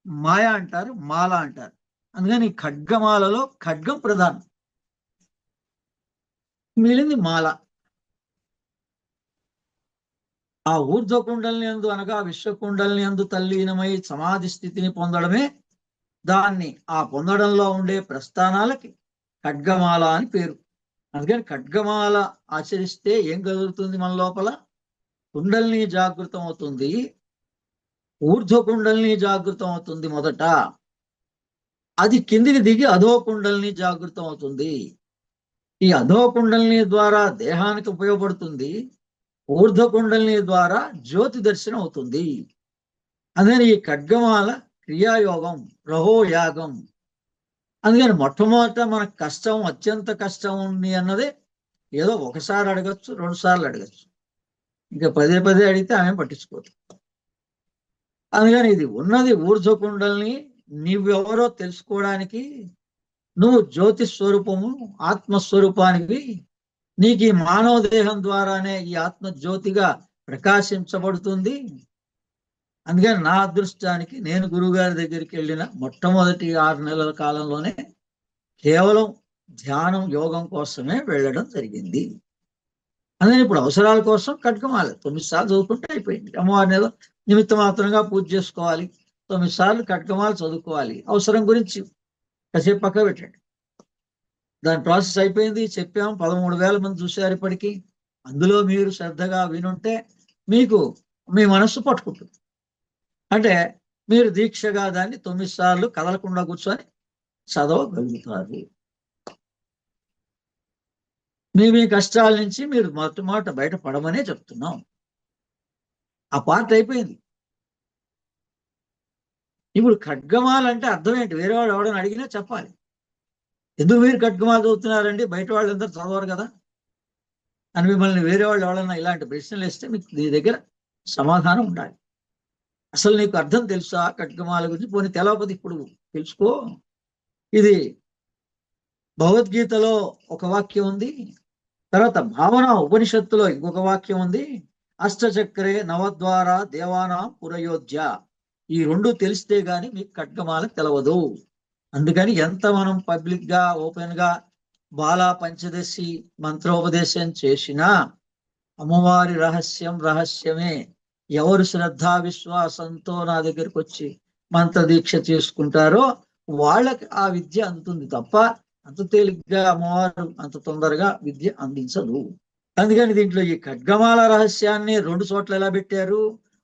మాయ అంటారు, మాల అంటారు. అందుకని ఖడ్గమాలలో ఖడ్గం ప్రధానం, మిగిలింది మాల. ఆ ఊర్ధ్వకుండలిని యందు అనగా విశ్వకుండలిని యందు తల్లీనమై సమాధి స్థితిని పొందడమే దాన్ని ఆ పొందడంలో ఉండే ప్రస్థానాలకి ఖడ్గమాల అని పేరు. అందుకని ఖడ్గమాల ఆచరిస్తే ఏం కలుగుతుంది? మన లోపల కుండలిని జాగృతం అవుతుంది, ఊర్ధ్వ కుండలిని జాగృతం అవుతుంది మొదట. అది కిందికి దిగి అధో కుండలిని జాగృతం అవుతుంది. ఈ అధో కుండలిని ద్వారా దేహానికి ఉపయోగపడుతుంది, ఊర్ధ్వ కుండలిని ద్వారా జ్యోతి దర్శనం అవుతుంది. అందుకని ఈ ఖడ్గమాల క్రియాయోగం, రహోయాగం. అందుకని మొట్టమొదట మనకు కష్టం, అత్యంత కష్టం ఉంది అన్నదే ఏదో ఒకసారి అడగచ్చు, 2 సార్లు అడగచ్చు, ఇంకా పదే పదే అడిగితే ఆమె పట్టించుకోదు. అందుకని ఇది ఉన్నది ఊర్ధ్వ కుండలిని, నీవెవరో తెలుసుకోవడానికి. నువ్వు జ్యోతి స్వరూపము, ఆత్మస్వరూపానికి. నీకు ఈ మానవ దేహం ద్వారానే ఈ ఆత్మ జ్యోతిగా ప్రకాశించబడుతుంది. అందుకని నా అదృష్టానికి నేను గురువుగారి దగ్గరికి వెళ్ళిన మొట్టమొదటి 6 నెలల కాలంలోనే కేవలం ధ్యానం, యోగం కోసమే వెళ్ళడం జరిగింది. అందుకని ఇప్పుడు అవసరాల కోసం ఖడ్గమాల 9 సార్లు చదువుకుంటే అయిపోయింది. అమ్మవారిని ఏదో నిమిత్త మాత్రంగా పూజ చేసుకోవాలి, 9 సార్లు ఖడ్గమాల చదువుకోవాలి. అవసరం గురించి కాసేపు పక్క పెట్టండి. దాని ప్రాసెస్ అయిపోయింది, చెప్పాము. 13,000 మంది చూశారు ఇప్పటికీ. అందులో మీరు శ్రద్ధగా వినుంటే మీకు మీ మనస్సు పట్టుకుంటుంది. అంటే మీరు దీక్షగా దాన్ని 9 సార్లు కదలకుండా కూర్చొని చదవగలుగుతారు. మీ కష్టాల నుంచి మీరు మొట్టమొదట బయటపడమనే చెప్తున్నాం. ఆ పార్ట్ అయిపోయింది. ఇప్పుడు ఖడ్గమాల అంటే అర్థం ఏంటి? వేరే వాడు ఎవడని అడిగినా చెప్పాలి. ఎందుకు మీరు ఖడ్గమాల చదువుతున్నారండి, బయట వాళ్ళందరూ చదవరు కదా అని మిమ్మల్ని వేరే వాళ్ళు ఎవరన్నా ఇలాంటి ప్రశ్నలు వేస్తే మీకు నీ దగ్గర సమాధానం ఉండాలి. అసలు నీకు అర్థం తెలుసా ఖడ్గమాల గురించి? పోనీ తెలవకపోతే ఇప్పుడు తెలుసుకో. ఇది భగవద్గీతలో ఒక వాక్యం ఉంది, తర్వాత భావన ఉపనిషత్తులో ఇంకొక వాక్యం ఉంది. అష్టచక్రే నవద్వార దేవానాం పురయోధ్య. ఈ 2 తెలిస్తే గాని మీకు ఖడ్గమాల తెలవదు. అందుకని ఎంత మనం పబ్లిక్ గా, ఓపెన్ గా బాలా పంచదశి మంత్రోపదేశం చేసినా అమ్మవారి రహస్యం రహస్యమే. ఎవరు శ్రద్ధా విశ్వాసంతో నా దగ్గరికి వచ్చి మంత్ర దీక్ష చేసుకుంటారో వాళ్ళకి ఆ విద్య అందుతుంది తప్ప అంత తేలిగ్గా అమ్మవారు అంత తొందరగా విద్య అందించదు. అందుకని దీంట్లో ఈ ఖడ్గమాల రహస్యాన్ని 2 చోట్ల ఎలా పెట్టారు?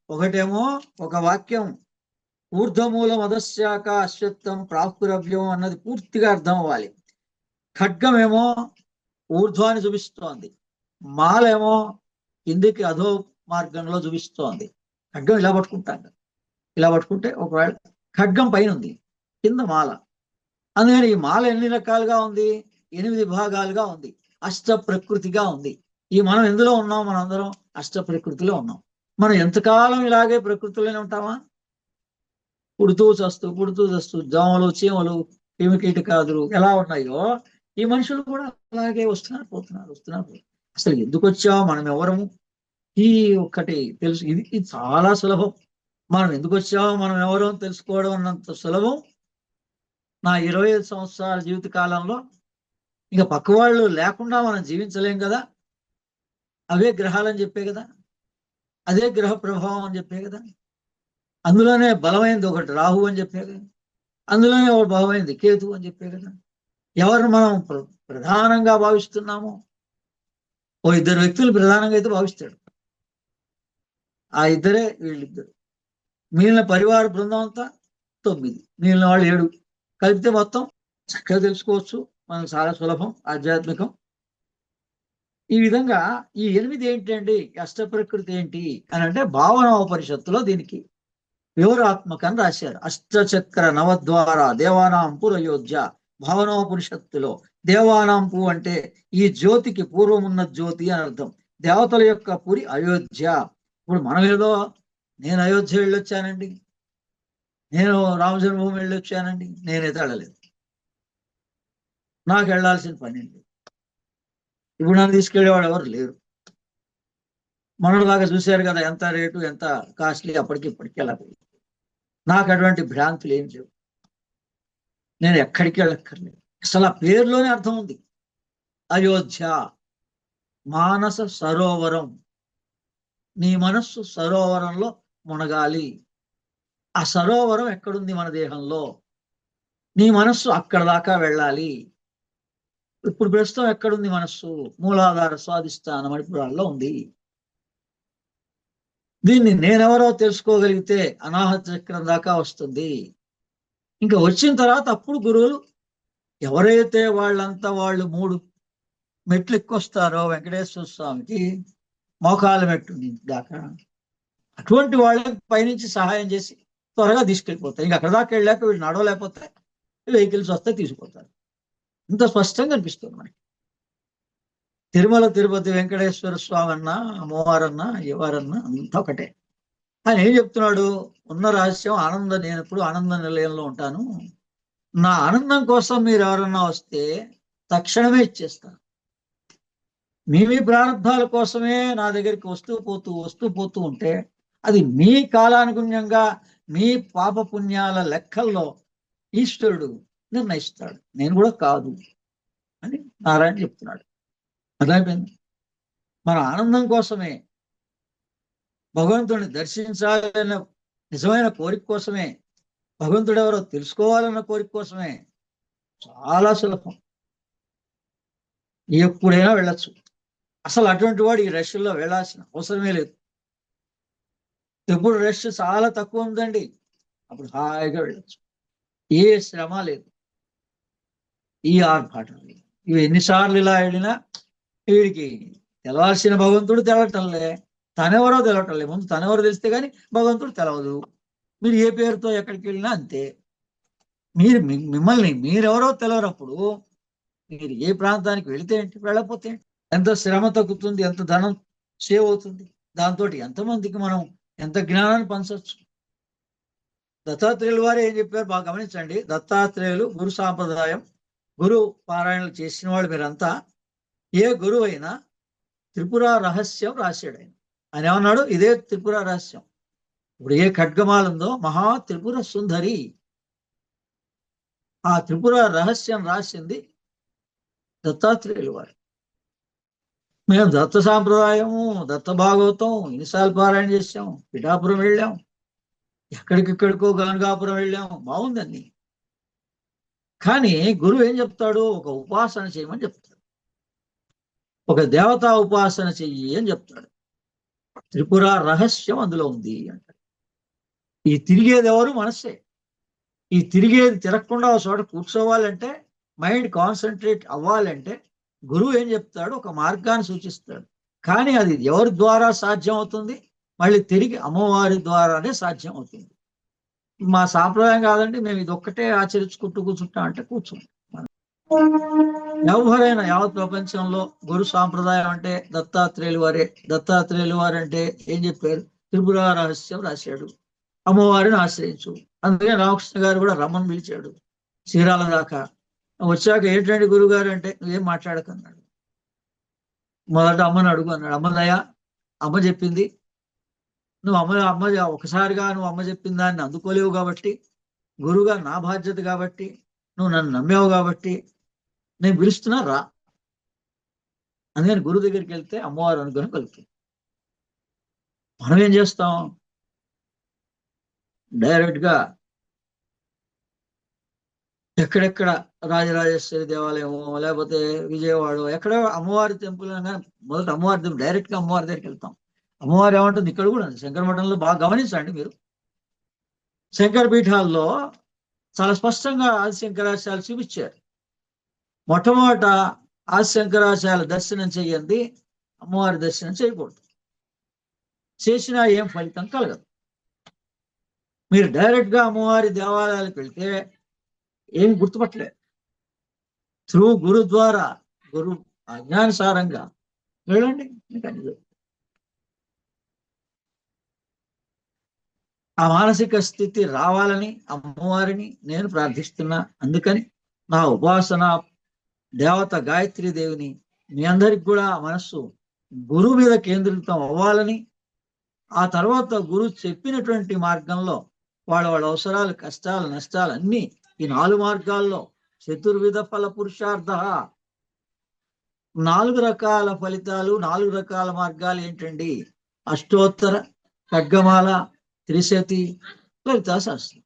ఒకటేమో ఒక వాక్యం, ఊర్ధమూలం అధశాఖ అశ్వత్థం ప్రాకురవ్యం అన్నది పూర్తిగా అర్థం అవ్వాలి. ఖడ్గమేమో ఊర్ధ్వాన్ని చూపిస్తోంది, మాలేమో కిందికి అధో మార్గంలో చూపిస్తోంది. ఖడ్గం ఇలా పట్టుకుంటాను, ఇలా పట్టుకుంటే ఒకవేళ ఖడ్గం పైన ఉంది, కింద మాల. అందుకని ఈ మాల ఎన్ని రకాలుగా ఉంది? 8 భాగాలుగా ఉంది, అష్ట ప్రకృతిగా ఉంది. ఈ మనం ఎందులో ఉన్నాం? మనం అందరం అష్ట ప్రకృతిలో ఉన్నాం. మనం ఎంతకాలం ఇలాగే ప్రకృతిలోనే ఉంటామా? పుడుతూ చస్తూ దోమలు, చీమలు, క్రిమికీటకాదులు ఎలా ఉన్నాయో ఈ మనుషులు కూడా అలాగే వస్తున్నారు. అసలు ఎందుకు వచ్చామో, మనం ఎవరము, ఈ ఒక్కటి తెలుసు. ఇది చాలా సులభం. మనం ఎందుకు వచ్చామో, మనం ఎవరో తెలుసుకోవడం అన్నంత సులభం నా 25 సంవత్సరాల జీవిత కాలంలో. ఇంకా పక్క వాళ్ళు లేకుండా మనం జీవించలేం కదా. అవే గ్రహాలని చెప్పే కదా, అదే గ్రహ ప్రభావం అని చెప్పే కదా. అందులోనే బలమైనది ఒకటి రాహు అని చెప్పే కదా, అందులోనే ఒక బలమైనది కేతు అని చెప్పే కదా. ఎవరిని మనం ప్రధానంగా భావిస్తున్నామో, ఓ 2 వ్యక్తులు ప్రధానంగా అయితే భావిస్తాడు, ఆ ఇద్దరే వీళ్ళిద్దరు. మిగిలిన పరివార బృందం అంతా 9, మిగిలిన వాళ్ళు 7 కలిపితే మొత్తం చక్కగా తెలుసుకోవచ్చు. మనం చాలా సులభం ఆధ్యాత్మికం. ఈ విధంగా ఈ 8 ఏంటండి, అష్ట ప్రకృతి ఏంటి అని అంటే భావనోపనిషత్తులో దీనికి వివరాత్మకం రాశారు. అష్టచక్ర నవద్వార దేవానాం పురయోధ్య. భావనోపనిషత్తులో దేవానాంపు అంటే ఈ జ్యోతికి పూర్వం ఉన్న జ్యోతి అని అర్థం. దేవతల యొక్క పురి అయోధ్య. ఇప్పుడు మనం ఏదో నేను అయోధ్య వెళ్ళొచ్చానండి, నేను రామజన్మభూమి వెళ్ళొచ్చానండి, నేనైతే వెళ్ళలేదు, నాకు వెళ్ళాల్సిన పని లేదు. ఇప్పుడు నన్ను తీసుకెళ్ళేవాడు ఎవరు లేరు. మనలాగా చూశారు కదా ఎంత రేటు, ఎంత కాస్ట్లీ, అప్పటికి ఇప్పటికీ ఎలా పోయింది. నాకు అటువంటి భ్రాంతులు ఏం లేవు, నేను ఎక్కడికి వెళ్ళక్కర్లేదు. అసలు ఆ పేరులోనే అర్థం ఉంది. అయోధ్య మానస సరోవరం. నీ మనస్సు సరోవరంలో మునగాలి. ఆ సరోవరం ఎక్కడుంది? మన దేహంలో. నీ మనస్సు అక్కడ దాకా వెళ్ళాలి. ఇప్పుడు ప్రస్తుతం ఎక్కడుంది మనస్సు? మూలాధార స్వాధిష్టాన మణిపురాల్లో ఉంది. దీన్ని నేనెవరో తెలుసుకోగలిగితే అనాహత చక్రం దాకా వస్తుంది. ఇంకా వచ్చిన తర్వాత అప్పుడు గురువులు ఎవరైతే వాళ్ళంతా వాళ్ళు 3 మెట్లు ఎక్కువస్తారో వెంకటేశ్వర స్వామికి మోకాల మెట్టు దాకా, అటువంటి వాళ్ళకి పైనుంచి సహాయం చేసి త్వరగా తీసుకెళ్ళిపోతారు. ఇంకా అక్కడ దాకా వెళ్ళాక వీళ్ళు నడవలేకపోతే వెహికల్స్ వస్తే తీసుకుపోతారు. ఇంత స్పష్టంగా అనిపిస్తుంది మనకి. తిరుమల తిరుపతి వెంకటేశ్వర స్వామి అన్నా అమ్మవారన్నా ఎవరన్నా అంతా ఒకటే. ఆయన ఏం చెప్తున్నాడు? ఉన్న రహస్యం ఆనందం. నేను ఎప్పుడు ఆనంద నిలయంలో ఉంటాను. నా ఆనందం కోసం మీరు ఎవరన్నా వస్తే తక్షణమే ఇచ్చేస్తాను. మీ ప్రారంభాల కోసమే నా దగ్గరికి వస్తూ పోతూ ఉంటే అది మీ కాలానుగుణ్యంగా మీ పాపపుణ్యాల లెక్కల్లో ఈశ్వరుడు నిర్ణయిస్తాడు, నేను కూడా కాదు అని నారాయణ చెప్తున్నాడు. అర్థమైపోయింది. మన ఆనందం కోసమే, భగవంతుడిని దర్శించాలన్న నిజమైన కోరిక కోసమే, భగవంతుడు ఎవరో తెలుసుకోవాలన్న కోరిక కోసమే చాలా సులభం. ఎప్పుడైనా వెళ్ళచ్చు. అసలు అటువంటి వాడు ఈ రష్లో వెళ్ళాల్సిన అవసరమే లేదు. ఎప్పుడు రష్ చాలా తక్కువ ఉందండి, అప్పుడు హాయిగా వెళ్ళచ్చు. ఏ శ్రమ లేదు, ఈ ఆర్భాటం లేదు. ఇవి ఎన్నిసార్లు ఇలా వెళ్ళినా వీడికి తెలవాల్సిన భగవంతుడు తెలవటంలే, తనెవరో తెలవటంలే. ముందు తనెవరో తెలిస్తే కానీ భగవంతుడు తెలవదు. మీరు ఏ పేరుతో ఎక్కడికి వెళ్ళినా అంతే. మిమ్మల్ని మీరెవరో తెలవనప్పుడు మీరు ఏ ప్రాంతానికి వెళితే ఏంటి, వెళ్ళకపోతే ఎంత శ్రమ తగ్గుతుంది, ఎంత ధనం సేవ్ అవుతుంది. దాంతో ఎంతమందికి మనం ఎంత జ్ఞానాన్ని పంచవచ్చు. దత్తాత్రేయుల వారు ఏం చెప్పారు బాగా గమనించండి. దత్తాత్రేయులు గురు సాంప్రదాయం, గురు పారాయణలు చేసిన వాళ్ళు మీరంతా. ఏ గురువు అయినా త్రిపుర రహస్యం రాశాడు ఆయన. ఆయన ఏమన్నాడు? ఇదే త్రిపుర రహస్యం. ఇప్పుడు ఏ ఖడ్గమాల ఉందో మహా త్రిపుర సుందరి, ఆ త్రిపుర రహస్యం రాసింది దత్తాత్రేయులు వారు. మేము దత్త సాంప్రదాయము, దత్త భాగవతం ఎన్నిసార్లు పారాయణ చేసాం. పిఠాపురం వెళ్ళాం, ఎక్కడికెక్కడికో గంగాపురం వెళ్ళాం, బాగుందండి. కానీ గురువు ఏం చెప్తాడు? ఒక ఉపాసన చేయమని చెప్తాడు, ఒక దేవతా ఉపాసన చెయ్యి అని చెప్తాడు. త్రిపుర రహస్యం అందులో ఉంది అంటాడు. ఈ తిరిగేది ఎవరు? మనస్సే. ఈ తిరిగేది తిరగకుండా ఒక చోట కూర్చోవాలంటే, మైండ్ కాన్సన్ట్రేట్ అవ్వాలంటే గురువు ఏం చెప్తాడు? ఒక మార్గాన్ని సూచిస్తాడు. కానీ అది ఎవరి ద్వారా సాధ్యం అవుతుంది? మళ్ళీ తిరిగి అమ్మవారి ద్వారానే సాధ్యం అవుతుంది. మా సాంప్రదాయం కాదండి, మేము ఇది ఒక్కటే ఆచరించుకుంటూ కూర్చుంటాం అంటే కూర్చుంటాం. ఎవరైనా యావత్ ప్రపంచంలో గురు సాంప్రదాయం అంటే దత్తాత్రేయులు వారే. దత్తాత్రేయులు వారంటే ఏం చెప్పారు? త్రిపుర రహస్యం రాశాడు, అమ్మవారిని ఆశ్రయించు. అందుకే రామకృష్ణ గారు కూడా రమ్మని పిలిచాడు చీరాల దాకా. వచ్చాక ఏంటంటే గురువు గారు అంటే, నువ్వేం మాట్లాడకన్నాడు. మొదట అమ్మని అడుగు అన్నాడు. అమ్మదయ్యా, అమ్మ చెప్పింది, నువ్వు అమ్మ ఒకసారిగా నువ్వు అమ్మ చెప్పిన దాన్ని అందుకోలేవు కాబట్టి, గురువుగా నా బాధ్యత కాబట్టి, నువ్వు నన్ను నమ్మావు కాబట్టి నేను పిలుస్తున్నా రా. అందుకని గురువు దగ్గరికి వెళ్తే అమ్మవారు అనుగ్రహం కలుగుతుంది. మనం ఏం చేస్తాం? డైరెక్ట్ గా ఎక్కడెక్కడ రాజరాజేశ్వరి దేవాలయమో లేకపోతే విజయవాడ ఎక్కడ అమ్మవారి టెంపుల్ మొదట అమ్మవారి టెంపుల్ డైరెక్ట్ గా అమ్మవారి దగ్గరికి వెళ్తాం. అమ్మవారు ఏమంటుంది? ఇక్కడ కూడా శంకర మఠంలో బాగా గమనించండి మీరు. శంకర పీఠాల్లో చాలా స్పష్టంగా ఆదిశంకరాచార్యులు చూపించారు. మొట్టమొదట ఆదిశంకరాచార్యుల దర్శనం చెయ్యండి, అమ్మవారి దర్శనం చేయకూడదు. చేసినా ఏం ఫలితం కలగదు. మీరు డైరెక్ట్ గా అమ్మవారి దేవాలయాలకు వెళ్తే ఏం గుర్తుపట్టలేదు. త్రూ గురు ద్వారా, గురు అజ్ఞానుసారంగా వెళ్ళండి. ఆ మానసిక స్థితి రావాలని అమ్మవారిని నేను ప్రార్థిస్తున్నా. అందుకని నా ఉపాసన దేవత గాయత్రీ దేవిని మీ అందరికి కూడా మనస్సు గురువు మీద కేంద్రీకృతం అవ్వాలని, ఆ తర్వాత గురువు చెప్పినటువంటి మార్గంలో వాళ్ళ అవసరాలు, కష్టాలు, నష్టాలు అన్నీ ఈ 4 మార్గాల్లో చతుర్విధ ఫల పురుషార్థ, 4 రకాల ఫలితాలు, 4 రకాల మార్గాలు ఏంటండి? అష్టోత్తర, ఖడ్గమాల, త్రిశతి, లలితా శాస్త్రం.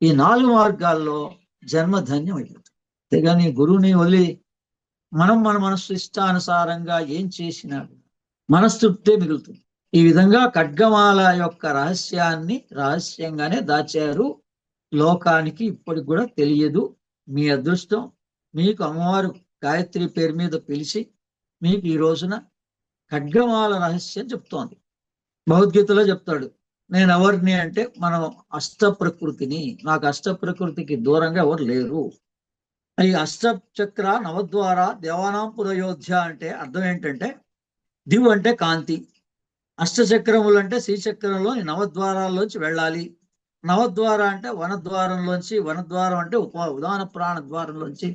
ఈ 4 మార్గాల్లో జన్మ ధన్యం అయిపోతుంది. అంతేగాని గురువుని వదిలి మనం మన మనస్సు ఇష్టానుసారంగా ఏం చేసినా మనస్తృప్తే మిగులుతుంది. ఈ విధంగా ఖడ్గమాల యొక్క రహస్యాన్ని రహస్యంగానే దాచారు. లోకానికి ఇప్పటికి కూడా తెలియదు. మీ అదృష్టం, మీకు అమ్మవారు గాయత్రి పేరు మీద పిలిచి మీకు ఈ రోజున ఖడ్గమాల రహస్యం చెప్తోంది. భగవద్గీతలో చెప్తాడు, నేను ఎవరిని అంటే మనం అష్ట ప్రకృతిని, నాకు అష్ట ప్రకృతికి దూరంగా ఎవరు లేరు. ఈ అష్టచక్ర నవద్వార దేవానాం పురయోధ్య అంటే అర్థం ఏంటంటే, దివ్ అంటే కాంతి, అష్టచక్రములు అంటే శ్రీచక్రంలో నవద్వారాల్లోంచి వెళ్ళాలి. నవద్వార అంటే వనద్వారంలోంచి, వనద్వారం అంటే ఉదాన ప్రాణ ద్వారంలోంచి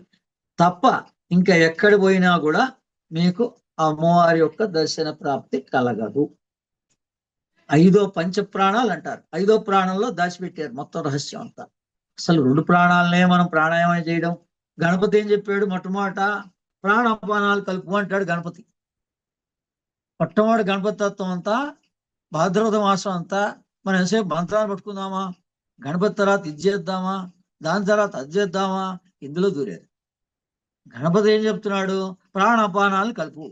తప్ప ఇంకా ఎక్కడ పోయినా కూడా మీకు అమ్మవారి యొక్క దర్శన ప్రాప్తి కలగదు. 5వ పంచప్రాణాలు అంటారు. 5వ ప్రాణంలో దాచిపెట్టారు మొత్తం రహస్యం అంతా. అసలు 2 ప్రాణాలనే మనం ప్రాణాయామం చేయడం. గణపతి ఏం చెప్పాడు? మొట్టమొదట ప్రాణాపానాలు కలుపు అంటాడు గణపతి. మొట్టమొదటి గణపతి తత్వం అంతా భాద్రపద మాసం అంతా మనం ఎంతసేపు మంత్రాలు పట్టుకుందామా, గణపతి తర్వాత ఇది చేద్దామా, దాని తర్వాత అది చేద్దామా, ఇందులో దూరారు. గణపతి ఏం చెప్తున్నాడు? ప్రాణాపానాలు కలుపు.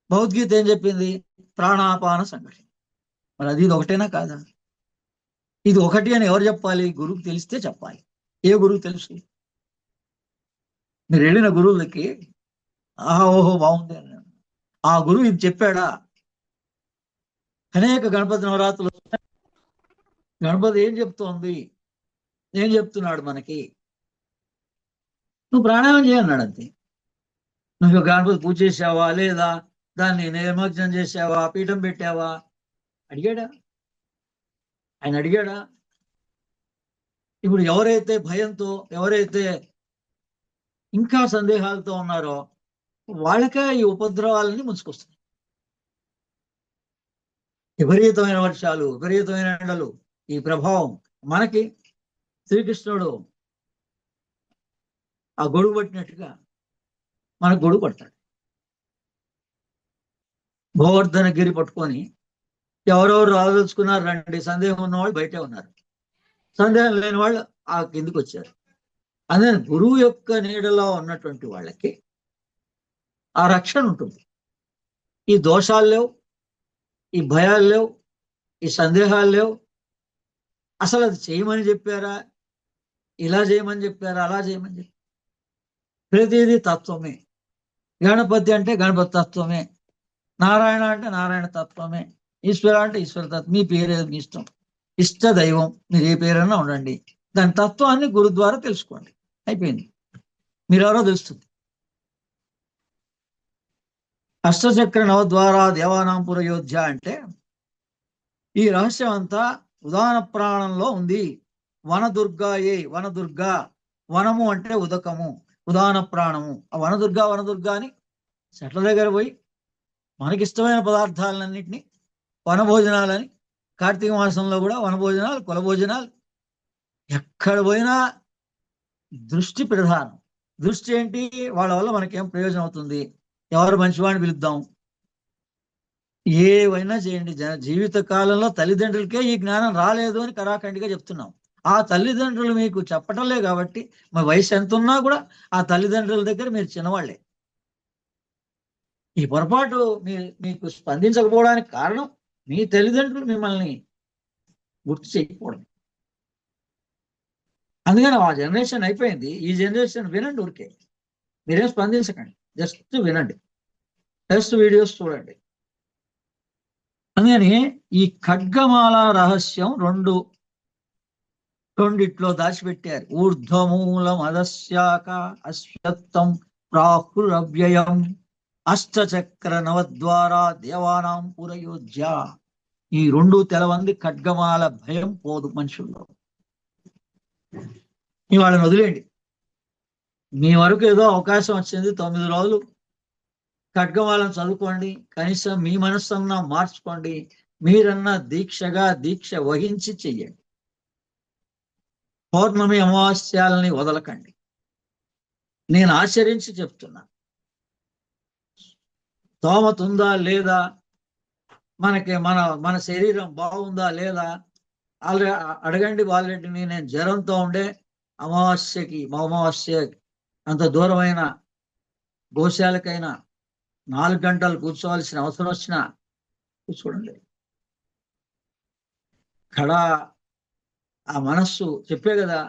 భగవద్గీత ఏం చెప్పింది? ప్రాణాపాన సంఘటన. మరి అది ఇది ఒకటేనా కాదా? ఇది ఒకటి అని ఎవరు చెప్పాలి? గురువుకి తెలిస్తే చెప్పాలి. ఏ గురువు తెలుసు? మీరు వెళ్ళిన గురువులకి ఆహా ఓహో బాగుంది అన్నాడు. ఆ గురువు ఇది చెప్పాడా? అనేక గణపతి నవరాత్రులు గణపతి ఏం చెప్తోంది? ఏం చెప్తున్నాడు మనకి? నువ్వు ప్రాణాయామం చేయన్నాడు అంతే. నువ్వు గణపతి పూజ చేసావా లేదా, దాన్ని నిమజ్జనం చేసావా, పీఠం పెట్టావా అడిగాడా? ఆయన అడిగాడా? ఇప్పుడు ఎవరైతే భయంతో, ఎవరైతే ఇంకా సందేహాలతో ఉన్నారో వాళ్ళకే ఈ ఉపద్రవాలని ముంచుకొస్తున్నాయి. విపరీతమైన వర్షాలు, విపరీతమైన ఎండలు, ఈ ప్రభావం మనకి శ్రీకృష్ణుడు ఆ గొడుగు పట్టినట్టుగా మనకు గొడుగు పడతాడు. గోవర్ధన గిరి పట్టుకొని ఎవరెవరు ఆలోచుకున్నారు రండి, సందేహం ఉన్నవాళ్ళు బయటే ఉన్నారు, సందేహం లేని వాళ్ళు ఆ కిందికి వచ్చారు. అదే గురువు యొక్క నీడలో ఉన్నటువంటి వాళ్ళకి ఆ రక్షణ ఉంటుంది. ఈ దోషాలు లేవు, ఈ భయాలు లేవు, ఈ సందేహాలు లేవు. అసలు అది చేయమని చెప్పారా, ఇలా చేయమని చెప్పారా, అలా చేయమని చెప్పారా? ప్రతిదీ తత్వమే. గణపతి అంటే గణపతి తత్వమే, నారాయణ అంటే నారాయణ తత్వమే, ఈశ్వర అంటే ఈశ్వర తత్వం. మీ పేరు మీ ఇష్టం, ఇష్ట దైవం మీరు ఏ పేరైనా ఉండండి, దాని తత్వాన్ని గురు ద్వారా తెలుసుకోండి, అయిపోయింది. మీరెవరో తెలుస్తుంది. అష్టచక్ర నవద్వారా దేవానాం పురయోధ్య అంటే ఈ రహస్యం అంతా ఉదాన ప్రాణంలో ఉంది. వనదుర్గాయే, వనదుర్గా, వనము అంటే ఉదకము, ఉదాన ప్రాణము. ఆ వనదుర్గా అని చెట్ల దగ్గర పోయి మనకిష్టమైన పదార్థాలన్నింటినీ వనభోజనాలని, కార్తీక మాసంలో కూడా వనభోజనాలు, కులభోజనాలు, ఎక్కడ పోయినా దృష్టి ప్రధానం. దృష్టి ఏంటి? వాళ్ళ వల్ల మనకేం ప్రయోజనం అవుతుంది, ఎవరు మంచివాడిని పిలుద్దాం, ఏవైనా చేయండి. జీవిత కాలంలో తల్లిదండ్రులకే ఈ జ్ఞానం రాలేదు అని కరాఖండిగా చెప్తున్నాం. ఆ తల్లిదండ్రులు మీకు చెప్పటంలే కాబట్టి, మరి వయసు ఎంత ఉన్నా కూడా ఆ తల్లిదండ్రుల దగ్గర మీరు చిన్నవాళ్లే. ఈ పొరపాటు మీకు స్పందించకపోవడానికి కారణం మీ తల్లిదండ్రులు మిమ్మల్ని గుర్తు చేయకపోవడం. అందుకని ఆ జనరేషన్ అయిపోయింది. ఈ జనరేషన్ వినండి, ఊరికే మీరేం స్పందించకండి, జస్ట్ వినండి, టెస్ట్ వీడియోస్ చూడండి. అందుకని ఈ ఖడ్గమాల రహస్యం రెండిట్లో దాచిపెట్టారు. ఊర్ధ్వమూలం అదశాక అశ్వత్థం ప్రాహురవ్యయం అష్టచక్ర నవద్వారా దేవానాం పురయోధ్య. ఈ 2 తెలవంది ఖడ్గమాల భయం పోదు మనుషుల్లో. వాళ్ళని వదిలేండి. మీ వరకు ఏదో అవకాశం వచ్చింది, 9 రోజులు ఖడ్గమాలను చదువుకోండి, కనీసం మీ మనస్సన్నా మార్చుకోండి, మీరన్నా దీక్ష వహించి చెయ్యండి. పౌర్ణమి అమావాస్యాలని వదలకండి. నేను ఆచరించి చెప్తున్నా. స్తోమత ఉందా లేదా మనకి మన శరీరం బాగుందా లేదా అడగండి వాళ్ళని. నేను జ్వరంతో ఉండే అమావాస్య అంత దూరమైన గోశాలకైనా 4 గంటలు కూర్చోవలసిన అవసరం వచ్చినా కూర్చోండి. కళ ఆ మనస్సు చెప్పే కదా,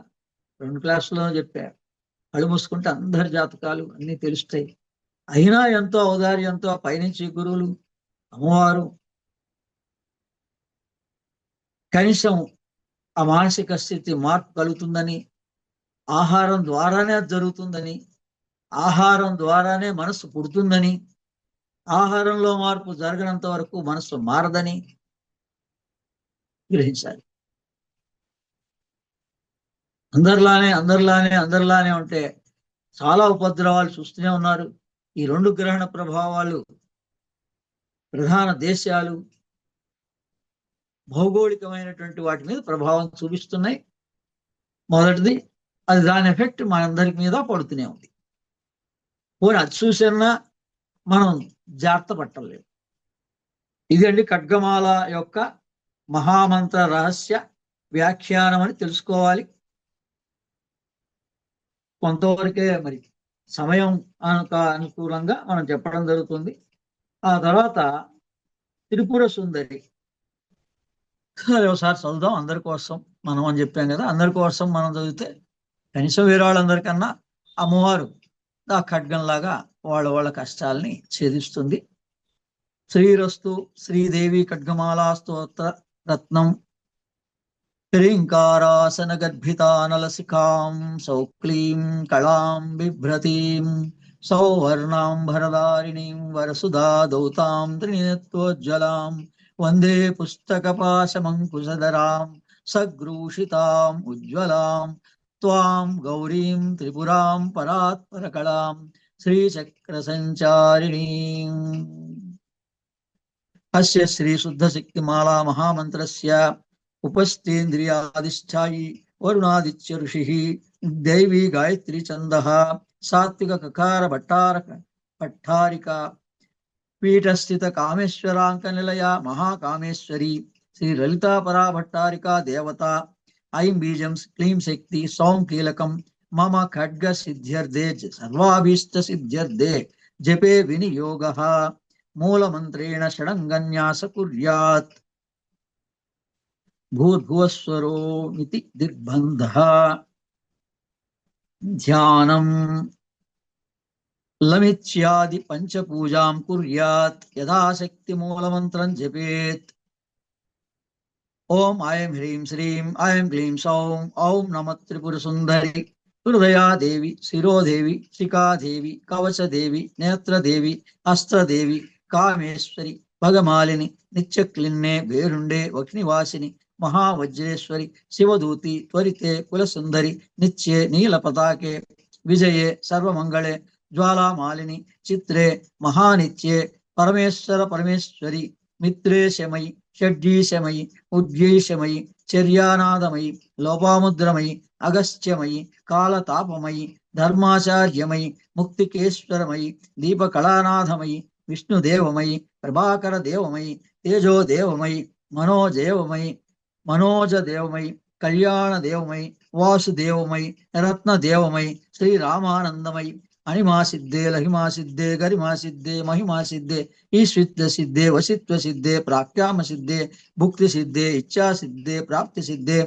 2 క్లాసుల్లో చెప్పా, కళ్ళు మూసుకుంటే అందరి జాతకాలు అన్ని తెలుస్తాయి. అయినా ఎంతో ఔదార్యంతో పైనుంచి గురువులు, అమ్మవారు కనీసం ఆ మానసిక స్థితి మార్పు కలుగుతుందని, ఆహారం ద్వారానే అది జరుగుతుందని, ఆహారం ద్వారానే మనస్సు పుడుతుందని, ఆహారంలో మార్పు జరగనంత వరకు మనస్సు మారదని గ్రహించాలి. అందరిలానే ఉంటే చాలా ఉపద్రవాలు చూస్తూనే ఉన్నారు. ఈ 2 గ్రహణ ప్రభావాలు ప్రధాన దేశాలు భౌగోళికమైనటువంటి వాటి మీద ప్రభావం చూపిస్తున్నాయి. మొదటిది అది, దాని ఎఫెక్ట్ మనందరి మీద పడుతూనే ఉంది. పోనీ అది చూసినా మనం జాగ్రత్త పట్టలేదు. ఇదండి ఖడ్గమాల యొక్క మహామంత్ర రహస్య వ్యాఖ్యానం అని తెలుసుకోవాలి. కొంతవరకే మరి సమయం అనుకూలంగా మనం చెప్పడం జరుగుతుంది. ఆ తర్వాత త్రిపుర సుందరి ఒకసారి చదువుదాం అందరి కోసం మనం అని చెప్పాం కదా. అందరి కోసం మనం చదివితే కనీసం వేరే వాళ్ళందరికన్నా అమ్మవారు ఆ ఖడ్గంలాగా వాళ్ళ కష్టాలని ఛేదిస్తుంది. శ్రీరస్తు శ్రీదేవి ఖడ్గమాలా స్తోత్ర రత్నం హ్రీంకారాసన గర్భితానలసికాం సౌక్లీం కళాం బిభ్రతీం సౌవర్ణాంబరధారిణీం వరసుధా దౌతాం త్రినేత్రోజ్వలాం వందే పుస్తకపాశమంకుశధరాం సగ్రూషితాం ఉజ్వలాం త్వాం గౌరీం త్రిపురాం పరాత్పరకళాం శ్రీచక్రసంచారిణీం. అస్య శ్రీశుద్ధశక్తిమాలా మహామంత్రస్య ఉపస్థేంద్రియాధిష్టాయి వరుణాదిత్య ఋషి దైవీ గాయత్రి ఛంద సాత్విక కకార పట్టారిక పీఠస్థిత కామేశ్వరాంక నిలయ మహాకామేశ్వరి శ్రీ లలితా పరా భట్టారిక దేవత. ఐం బీజం క్లీం శక్తి సౌం కీలకం మమ ఖడ్గ సిద్ధ్యర్థే సర్వాభీష్ట సిద్ధ్యర్థే జపే వినియోగ మూలమంత్రేణ షడంగన్యాస కుర్యాత్ భూర్భువస్వరోమితి దిగ్బంధ. ధ్యానం లమిత్యాది పంచపూజాం కుర్యాత్ యథాశక్తి మూలమంత్రం జపేత్. ఓం ఐం హ్రీం శ్రీం ఐం క్లీం సౌం ఔం నమ త్రిపుర సుందరి హృదయాదేవి శిరోదేవి శిఖాదేవి కవచదేవి నేత్రదేవి అస్త్రదేవి కామేశ్వరి భగమాలిని నిత్యక్లిన్నే వేరుండే వక్నివాసిని మహావజ్రేశ్వరి శివదూతి త్వరితే కులసుందరి నిత్యే నీలపతాకే విజయే సర్వమంగళే జ్వాలామాలిని చిత్రే మహానిత్యే పరమేశ్వరి మిత్రేశమయి షడ్జీశమయి ఉద్గీషమయి చర్యానాదమయి లోపాముద్రమయి అగస్త్యమయి కాలతాపమయి ధర్మాచార్యమయి ముక్తికేశ్వరమయి దీపకళానాథమయి విష్ణుదేవమయి ప్రభాకర దేవమయి తేజోదేవమయి మనోజదేవమయి కళ్యాణదేవమయి వాసుదేవమయి రత్నదేవమయి శ్రీరామానందమయి అణిమాసిద్ధే లహిమాసిద్ధే గరిమాసిద్ధే మహిమాసిద్ధే ఈశ్విత్వ వసిత్వ సిద్ధే ప్రాప్యామ సిద్ధే భుక్తి సిద్ధే ఇచ్ఛాసిద్ధే ప్రాప్తి సిద్ధే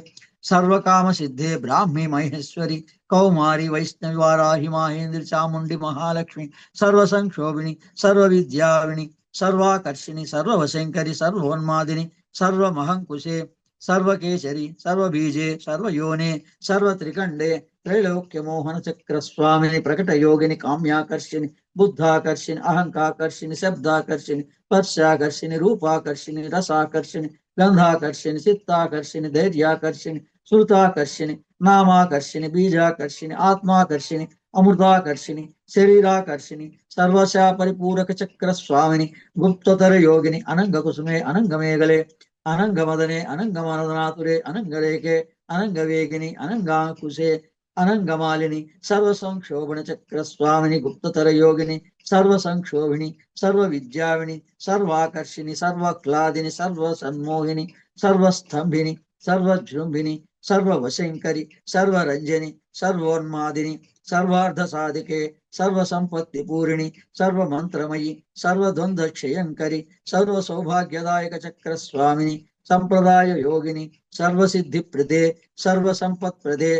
సర్వకామ సిద్ధే బ్రాహ్మీ మహేశ్వరి కౌమారి వైష్ణవి వారాహి మాహేంద్రి చాముండి మహాలక్ష్మి సర్వసంక్షోభిణి సర్వవిద్యావిణి సర్వాకర్షిణి సర్వవశంకరి సర్వోన్మాదిని సర్వమహంకుశే సర్వకేశరి సర్వబీజే సర్వయోనే సర్వత్రికండే త్రైలోక్యమోహన చక్ర స్వామిని ప్రకట యోగిని కామ్యాకర్షిణి బుద్ధాకర్షిణి అహంకాకర్షిణి శబ్దాకర్షిణి స్పర్శాకర్షిణి రూపాకర్షిణి రసాకర్షిణి గంధాకర్షిణి చిత్తాకర్షిణి ధైర్యాకర్షిణి శృతాకర్షిణి నామాకర్షిణి బీజాకర్షిణి ఆత్మాకర్షిణి అమృతాకర్షిణి శరీరాకర్షిణి సర్వశా పరిపూరక చక్ర స్వామిని గుప్తతర యోగిని అనంగ కుసుమే అనంగమేగలే అనంగమదనే అనంగమనదనాతురే అనంగరేకే అనంగవేగిని అనంగాకుశే అనంగమాలిని సర్వ సంక్షోభణ చక్ర స్వామిని గుప్తతర యోగిని సర్వ సంక్షోభిణి సర్వ విద్యావిని సర్వాకర్షిణి సర్వక్లాదిని సర్వ సన్మోహిని సర్వస్తంభిని సర్వజృంభిని సర్వవశంకరి సర్వరంజని సర్వోన్మాదిని సర్వార్థ సాధికే సర్వ సంపత్తి పూరిణి సర్వమంత్రమయి సర్వద్వంద్వ క్షయంకరి సర్వ సౌభాగ్యదాయక చక్ర స్వామిని సంప్రదాయ యోగిని సర్వసిద్ధి ప్రదే సర్వ సంపత్ ప్రదే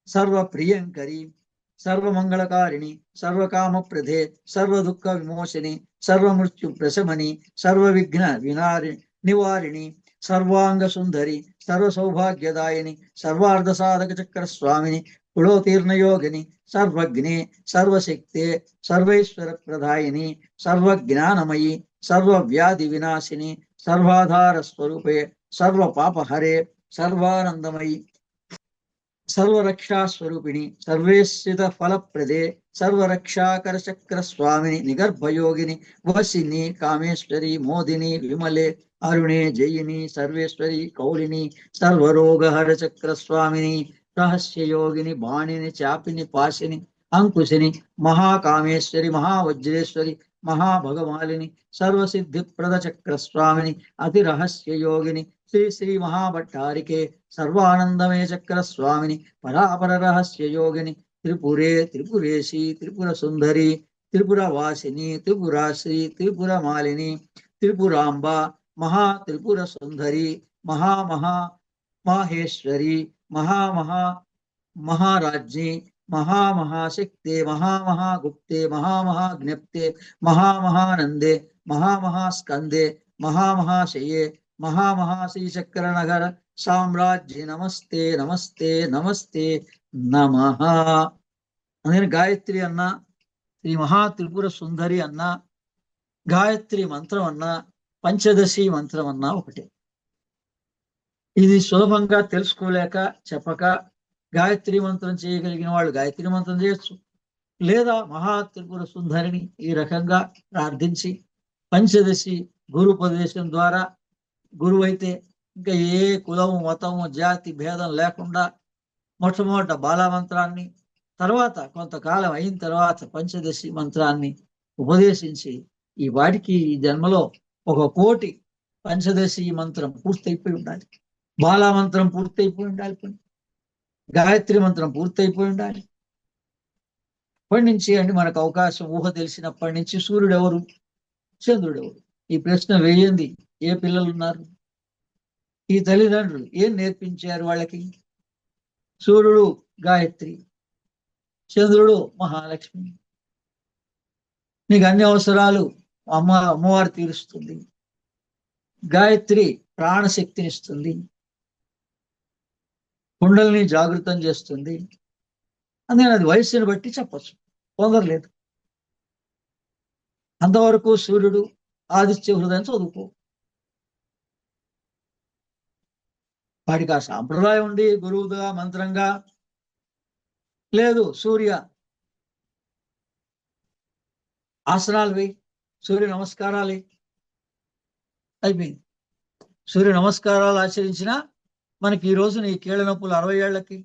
సర్వ ప్రియంకరి సర్వమంగళకారిణి సర్వకామ ప్రదే సర్వ దుఃఖ విమోచని సర్వమృత్యు ప్రశమని సర్వ విఘ్న నివారిణి సర్వాంగ సుందరి సర్వ సౌభాగ్యదాయిని సర్వార్థ సాధక చక్ర స్వామిని కులోతీర్ణయోగిని సర్వజ్ఞే సర్వశక్తే సర్వైశ్వర ప్రదాయిని సర్వజ్ఞానమయి సర్వవ్యాధి వినాశిని సర్వాధార స్వరూపే సర్వ పాపహరే సర్వానందమయి సర్వరక్షా స్వరూపిణి సర్వేశ్రిత ఫలప్రదే సర్వరక్షాకర చక్ర స్వామిని నిగర్భయోగిని వసిని కామేశ్వరి మోదిని విమలే అరుణే జయిని సర్వేశ్వరి కౌలిని సర్వరోగహర చక్ర స్వామిని రహస్యయోగిని బాణిని చాపిని పాశిని అంకుశిని మహాకామేశ్వరి మహావజ్రేశ్వరి మహాభగమాలిని సర్వసిద్ధిప్రద చక్ర స్వామిని అతి రహస్య యోగిని శ్రీ శ్రీ మహాభట్టారికే సర్వానందమయ చక్ర స్వామిని పరాపర రహస్య యోగిని త్రిపురే త్రిపురేశి త్రిపుర సుందరి త్రిపుర వాసిని త్రిపురాశ్రీ త్రిపుర మాలిని త్రిపురాంబ మహా త్రిపుర సుందరి మాహేశ్వరి మహారాజ్ఞి మహాశక్తే మహాగుప్తే మహాజ్ఞప్తే మహానందే మహాస్కందే మహాశయే శ్రీచక్రనగర సామ్రాజ్య నమస్తే నమస్తే నమస్తే నమః. నేను గాయత్రి అన్న, శ్రీ మహా త్రిపుర సుందరి అన్న, గాయత్రి మంత్రం అన్న, పంచదశి మంత్రం అన్న ఒకటే. ఇది సులభంగా తెలుసుకోలేక చెప్పక గాయత్రి మంత్రం చేయగలిగిన వాళ్ళు గాయత్రి మంత్రం చేయొచ్చు, లేదా మహా త్రిపుర సుందరిని ఈ రకంగా ప్రార్థించి పంచదశి గురుపదేశం ద్వారా గురువు అయితే ఇంకా ఏ కులము మతము జాతి భేదం లేకుండా మొట్టమొదట బాలమంత్రాన్ని, తర్వాత కొంతకాలం అయిన తర్వాత పంచదశి మంత్రాన్ని ఉపదేశించి ఈ వాటికి ఈ జన్మలో 1 కోటి పంచదశి మంత్రం పూర్తయిపోయి ఉండాలి, బాలమంత్రం పూర్తయిపోయి ఉండాలి, గాయత్రి మంత్రం పూర్తయిపోయి ఉండాలి. అప్పటి నుంచి అండి మనకు అవకాశం ఊహ తెలిసినప్పటి నుంచి సూర్యుడు ఎవరు, చంద్రుడు ఎవరు, ఈ ప్రశ్న వేయండి ఏ పిల్లలు ఉన్నారు, ఈ తల్లిదండ్రులు ఏం నేర్పించారు వాళ్ళకి? సూర్యుడు గాయత్రి, చంద్రుడు మహాలక్ష్మి, నీకు అన్ని అవసరాలు అమ్మవారు తీరుస్తుంది, గాయత్రి ప్రాణశక్తినిస్తుంది, కుండల్ని జాగృతం చేస్తుంది. అందుకని అది వయస్సుని బట్టి చెప్పచ్చు, తొందరలేదు. అంతవరకు సూర్యుడు ఆదిత్య హృదయం చదువుకో. వాడికి ఆ సాంప్రదాయం ఉండి గురువుగా మంత్రంగా లేదు, సూర్య ఆసనాలు వేయి, సూర్య నమస్కారాలు అయిపోయింది. సూర్య నమస్కారాలు ఆచరించినా మనకి ఈ రోజున ఈ కీళ్ళ నొప్పులు 60 ఏళ్లకి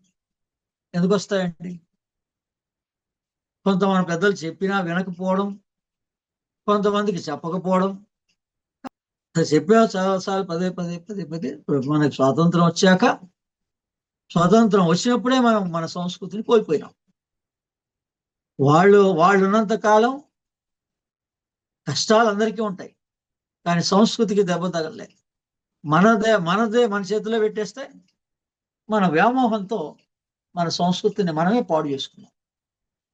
ఎందుకు వస్తాయండి? కొంతమంది పెద్దలు చెప్పినా వినకపోవడం, కొంతమందికి చెప్పకపోవడం. చెప్పా చాలాసార్లు పదే మనకి స్వాతంత్రం వచ్చాక, స్వాతంత్రం వచ్చినప్పుడే మనం మన సంస్కృతిని కోల్పోయినాం. వాళ్ళు ఉన్నంత కాలం కష్టాలు అందరికీ ఉంటాయి, కానీ సంస్కృతికి దెబ్బ తగలలే. మనదే మన చేతిలో పెట్టేస్తే మన వ్యామోహంతో మన సంస్కృతిని మనమే పాడు చేసుకున్నాం.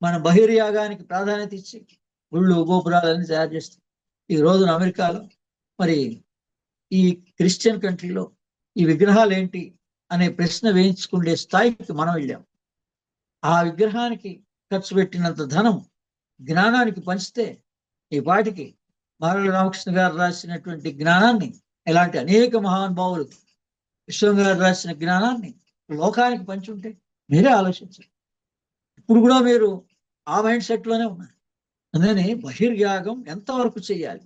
మన బహిర్యాగానికి ప్రాధాన్యత ఇచ్చి గుళ్ళు గోపురాలన్నీ తయారు చేస్తాం. ఈ రోజున అమెరికాలో మరి ఈ క్రిస్టియన్ కంట్రీలో ఈ విగ్రహాలు ఏంటి అనే ప్రశ్న వేయించుకునే స్థాయికి మనం వెళ్ళాం. ఆ విగ్రహానికి ఖర్చు పెట్టినంత ధనం జ్ఞానానికి పంచితే ఈ పాటికి మారల రామకృష్ణ గారు రాసినటువంటి జ్ఞానాన్ని, ఇలాంటి అనేక మహానుభావులు విశ్వం గారు రాసిన జ్ఞానాన్ని లోకానికి పంచుంటే మీరే ఆలోచించండి. ఇప్పుడు కూడా మీరు ఆ మైండ్ సెట్లోనే ఉన్నారు. అందుకని బహిర్యాగం ఎంతవరకు చెయ్యాలి?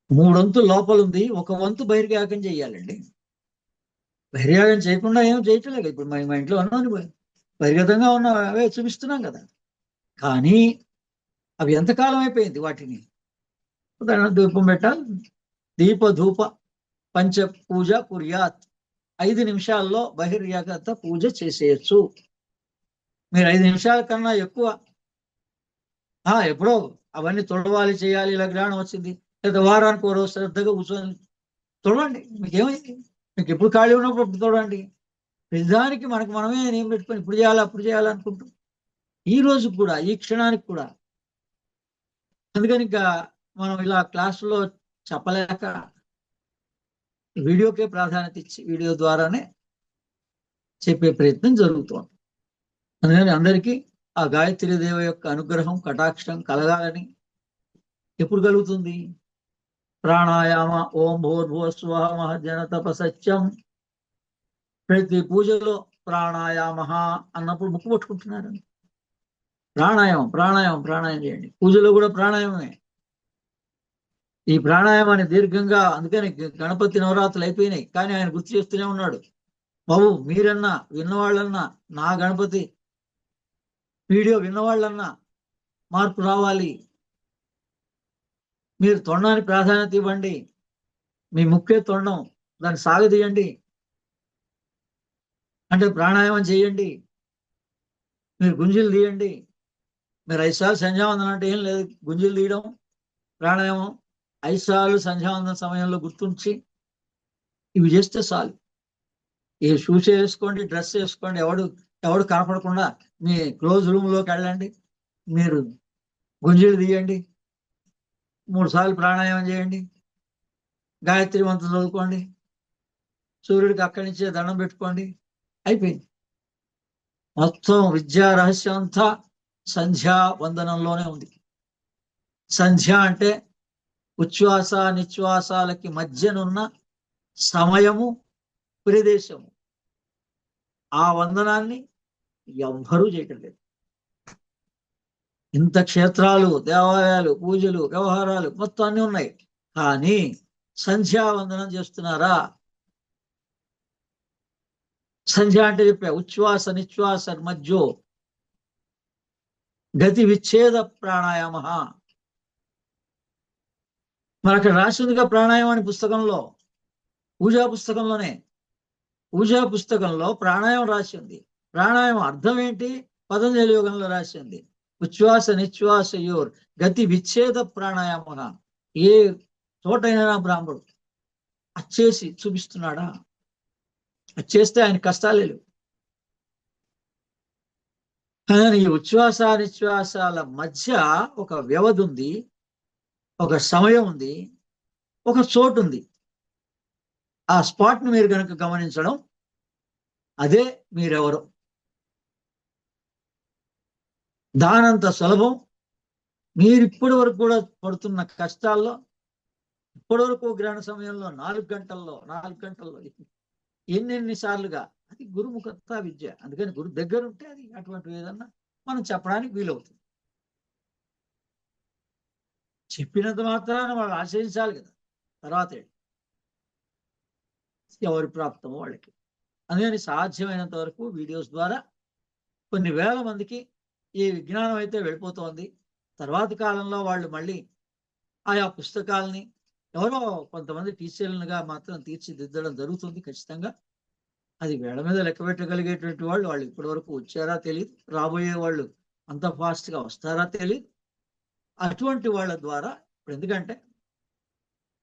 3 వంతులు లోపల ఉంది, 1 వంతు బహిర్యాగం చెయ్యాలండి. బహిర్యాగం చేయకుండా ఏం చేయట్లేదు. ఇప్పుడు మా ఇంట్లో ఉన్నాను, బహిర్గతంగా ఉన్న అవే చూపిస్తున్నాం కదా. కానీ అవి ఎంతకాలం అయిపోయింది వాటిని. ఉదాహరణ ధూపం పెట్టాలి, దీప ధూప పంచ పూజ కుర్యాత్. 5 నిమిషాల్లో బహిర్గత పూజ చేసేయచ్చు. మీరు 5 నిమిషాల కన్నా ఎక్కువ ఎప్పుడో అవన్నీ తొడవాలి, చేయాలి, ఇలా జ్ఞానం వచ్చింది, లేదా వారానికి ఓ రోజు శ్రద్ధగా కూర్చొని తొడవండి. మీకేమైంది? మీకు ఎప్పుడు ఖాళీ ఉన్నప్పుడు అప్పుడు తొడవండి. నిజానికి మనకు మనమే ఏం పెట్టుకొని ఇప్పుడు చేయాలి అప్పుడు చేయాలనుకుంటాం. ఈ రోజు కూడా, ఈ క్షణానికి కూడా. అందుకని ఇంకా మనం ఇలా క్లాసులో చెప్పలేక వీడియోకే ప్రాధాన్యత ఇచ్చి వీడియో ద్వారానే చెప్పే ప్రయత్నం జరుగుతోంది. అందుకని అందరికీ ఆ గాయత్రీ దేవి యొక్క అనుగ్రహం, కటాక్షం కలగాలని. ఎప్పుడు కలుగుతుంది? ప్రాణాయామ ఓం భూర్భువస్సువః మహజ్జన తపసత్యం. ప్రతి పూజలో ప్రాణాయామ అన్నప్పుడు ముక్కు పట్టుకుంటున్నారు. ప్రాణాయామం ప్రాణాయామం ప్రాణాయామం చేయండి. పూజలో కూడా ప్రాణాయామమే. ఈ ప్రాణాయామాన్ని దీర్ఘంగా, అందుకని గణపతి నవరాత్రులు అయిపోయినాయి, కానీ ఆయన గుర్తు చేస్తూనే ఉన్నాడు. బాబు మీరన్నా విన్నవాళ్ళన్నా, నా గణపతి వీడియో విన్నవాళ్ళన్నా మార్పు రావాలి. మీరు తొండానికి ప్రాధాన్యత ఇవ్వండి. మీ ముక్కే తొండం, దాన్ని సాగదీయండి. అంటే ప్రాణాయామం చేయండి, మీరు గుంజీలు తీయండి. మీరు 5 సార్లు సంధ్యావందనం అంటే ఏం లేదు, గుంజీలు తీయడం ప్రాణాయామం. 5 సార్లు సంధ్యావందన సమయంలో గుర్తుంచి ఇవి చేస్తే చాలు. ఈ షూస్ వేసుకోండి, డ్రెస్ వేసుకోండి, ఎవడు కనపడకుండా మీ క్లోజ్ రూమ్లోకి వెళ్ళండి, మీరు గుంజీలు తీయండి, 3 సార్లు ప్రాణాయామం చేయండి, గాయత్రి మంత్రం చదువుకోండి, సూర్యుడికి అక్కడి నుంచే దండం పెట్టుకోండి, అయిపోయింది. మొత్తం విద్యా రహస్యం అంతా సంధ్యా వందనంలోనే ఉంది. సంధ్య అంటే ఉచ్ఛ్వాస నిశ్వాసాలకి మధ్యనున్న సమయము, ప్రదేశము. ఆ వందనాన్ని ఎవ్వరూ చేయటం లేదు. ఇంత క్షేత్రాలు, దేవాలయాలు, పూజలు, వ్యవహారాలు మొత్తం అన్నీ ఉన్నాయి, కానీ సంధ్యావందనం చేస్తున్నారా? సంధ్య అంటే చెప్పా, ఉచ్ఛ్వాస నిశ్వాస మధ్యో గతి విచ్ఛేద ప్రాణాయామ. మరి అక్కడ రాసిందిగా ప్రాణాయామం అని పుస్తకంలో, పూజా పుస్తకంలోనే. పూజా పుస్తకంలో ప్రాణాయామం రాసింది. ప్రాణాయామం అర్థం ఏంటి? పతంజలి యోగంలో రాసింది. ఉచ్ఛ్వాస నిశ్వాసయోర్ గతి విచ్ఛేద ప్రాణాయామ. ఏ చోటైనా బ్రాహ్మడు అచ్చేసి చూపిస్తున్నాడా? అచ్చేస్తే ఆయన కష్టాలే లేవు. కానీ ఈ ఉచ్ఛ్వాస నిశ్వాసాల మధ్య ఒక వ్యవధి ఉంది, ఒక సమయం ఉంది, ఒక చోటు ఉంది. ఆ స్పాట్ని మీరు కనుక గమనించడం, అదే మీరెవరు. దానంత సులభం. మీరు ఇప్పటి వరకు కూడా పడుతున్న కష్టాల్లో, ఇప్పటి వరకు గ్రహణ సమయంలో 4 గంటల్లో ఎన్నెన్నిసార్లుగా, అది గురుముఖత విద్య. అందుకని గురు దగ్గర ఉంటే అది అటువంటి ఏదన్నా మనం చెప్పడానికి వీలవుతుంది. చెప్పినంత మాత్రాన వాళ్ళు ఆశ్రయించాలి కదా. తర్వాత ఎవరి ప్రాప్తమో వాళ్ళకి. అందుకని సాధ్యమైనంత వరకు వీడియోస్ ద్వారా కొన్ని వేల మందికి ఈ విజ్ఞానం అయితే వెళ్ళిపోతోంది. తర్వాత కాలంలో వాళ్ళు మళ్ళీ ఆయా పుస్తకాలని ఎవరో కొంతమంది టీచర్లుగా మాత్రం తీర్చిదిద్దడం జరుగుతుంది ఖచ్చితంగా. అది వేళ మీద లెక్క పెట్టగలిగేటువంటి వాళ్ళు ఇప్పటి వరకు వచ్చారా తెలియదు, రాబోయే వాళ్ళు అంత ఫాస్ట్గా వస్తారా తెలియదు. అటువంటి వాళ్ళ ద్వారా ఇప్పుడు, ఎందుకంటే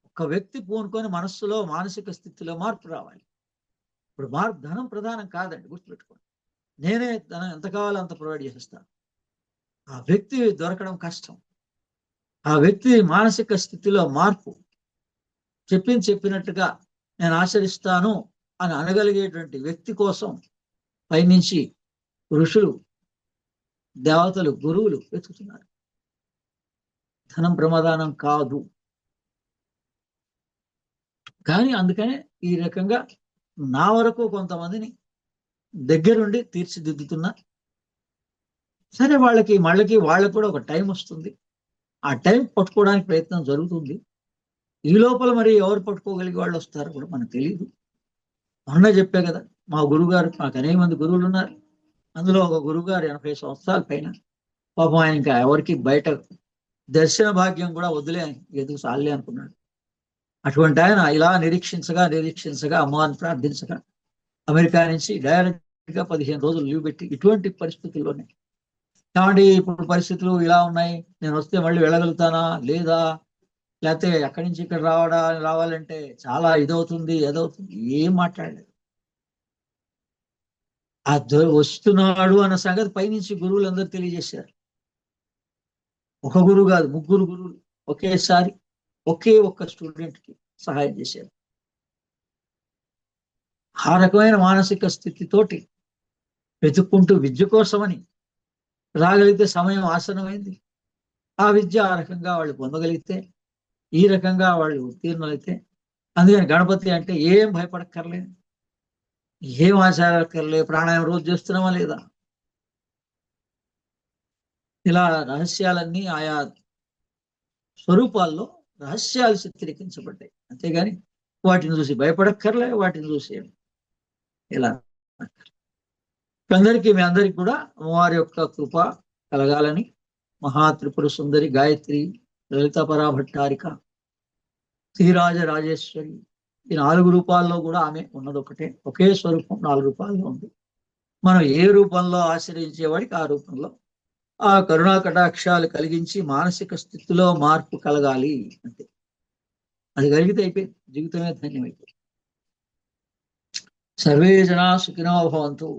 ఒక వ్యక్తి పూనుకొని మనస్సులో, మానసిక స్థితిలో మార్పు రావాలి. ఇప్పుడు ధనం ప్రధానం కాదండి, గుర్తుపెట్టుకోండి. నేనే ధనం ఎంత కావాలో అంత ప్రొవైడ్ చేసేస్తాను. ఆ వ్యక్తి దొరకడం కష్టం. ఆ వ్యక్తి మానసిక స్థితిలో మార్పు, చెప్పినట్టుగా నేను ఆచరిస్తాను అని అనగలిగేటువంటి వ్యక్తి కోసం పైనుంచి ఋషులు, దేవతలు, గురువులు వెతుకుతున్నారు. ధనం ప్రమాదానం కాదు. కానీ అందుకనే ఈ రకంగా నా వరకు కొంతమందిని దగ్గరుండి తీర్చిదిద్దుతున్నా. సరే, వాళ్ళకి కూడా ఒక టైం వస్తుంది. ఆ టైం పట్టుకోవడానికి ప్రయత్నం జరుగుతుంది. ఈ లోపల మరి ఎవరు పట్టుకోగలిగే వాళ్ళు వస్తారో కూడా మనకు తెలియదు. మొన్న చెప్పే కదా, మా గురువుగారు, మాకు అనేక మంది గురువులు ఉన్నారు. అందులో ఒక గురువుగారు 80 సంవత్సరాల పైన, పాపం ఆయన ఇంకా ఎవరికి బయట దర్శన భాగ్యం కూడా వదిలే, ఎందుకు సాలే అనుకున్నాడు. అటువంటి ఆయన ఇలా నిరీక్షించగా అమ్మవారిని ప్రార్థించగా అమెరికా నుంచి డైరెక్ట్ గా 15 రోజులు లీవ్ పెట్టి, ఇటువంటి పరిస్థితుల్లోనే కాబట్టి ఇప్పుడు పరిస్థితులు ఇలా ఉన్నాయి, నేను వస్తే మళ్ళీ వెళ్ళగలుగుతానా లేదా, లేకపోతే ఎక్కడి నుంచి ఇక్కడ రావాలంటే చాలా ఇదవుతుంది ఏదవుతుంది, ఏం మాట్లాడలేదు. ఆ వస్తున్నాడు అన్న సంగతి పైనుంచి గురువులందరూ తెలియజేశారు. ఒక గురువు కాదు, ముగ్గురు గురువులు ఒకేసారి ఒకే ఒక్క స్టూడెంట్ కి సహాయం చేశారు. ఆ రకమైన మానసిక స్థితితోటి వెతుక్కుంటూ విద్య కోసమని రాగలిగితే సమయం ఆసనమైంది. ఆ విద్య ఆ రకంగా వాళ్ళు పొందగలిగితే, ఈ రకంగా వాళ్ళు ఉత్తీర్ణులైతే, అందుకని గణపతి అంటే ఏం భయపడక్కర్లేదు, ఏం ఆచారక్కర్లేదు, ప్రాణాయామం రోజు చేస్తున్నామా లేదా, ఇలా రహస్యాలన్నీ ఆయా స్వరూపాల్లో రహస్యాలు చిత్రీకరించబడ్డాయి. అంతేగాని వాటిని చూసి భయపడక్కర్లే, వాటిని చూసి ఇలా మీ అందరికి కూడా అమ్మవారి యొక్క కృప కలగాలని మహాత్రిపుర సుందరి గాయత్రి, లలిత పరాభట్టారిక, శ్రీరాజ రాజేశ్వరి, ఈ 4 రూపాల్లో కూడా ఆమె ఉన్నది ఒకటే, ఒకే స్వరూపం 4 రూపాల్లో ఉంది. మనం ఏ రూపంలో ఆశ్రయించేవాడికి ఆ రూపంలో ఆ కరుణా కటాక్షాలు కలిగించి మానసిక స్థితిలో మార్పు కలగాలి అంతే. అది కలిగితే అయిపోయింది, జీవితమే ధన్యమైపోయింది. సర్వే జనా సుఖినో భవంతు.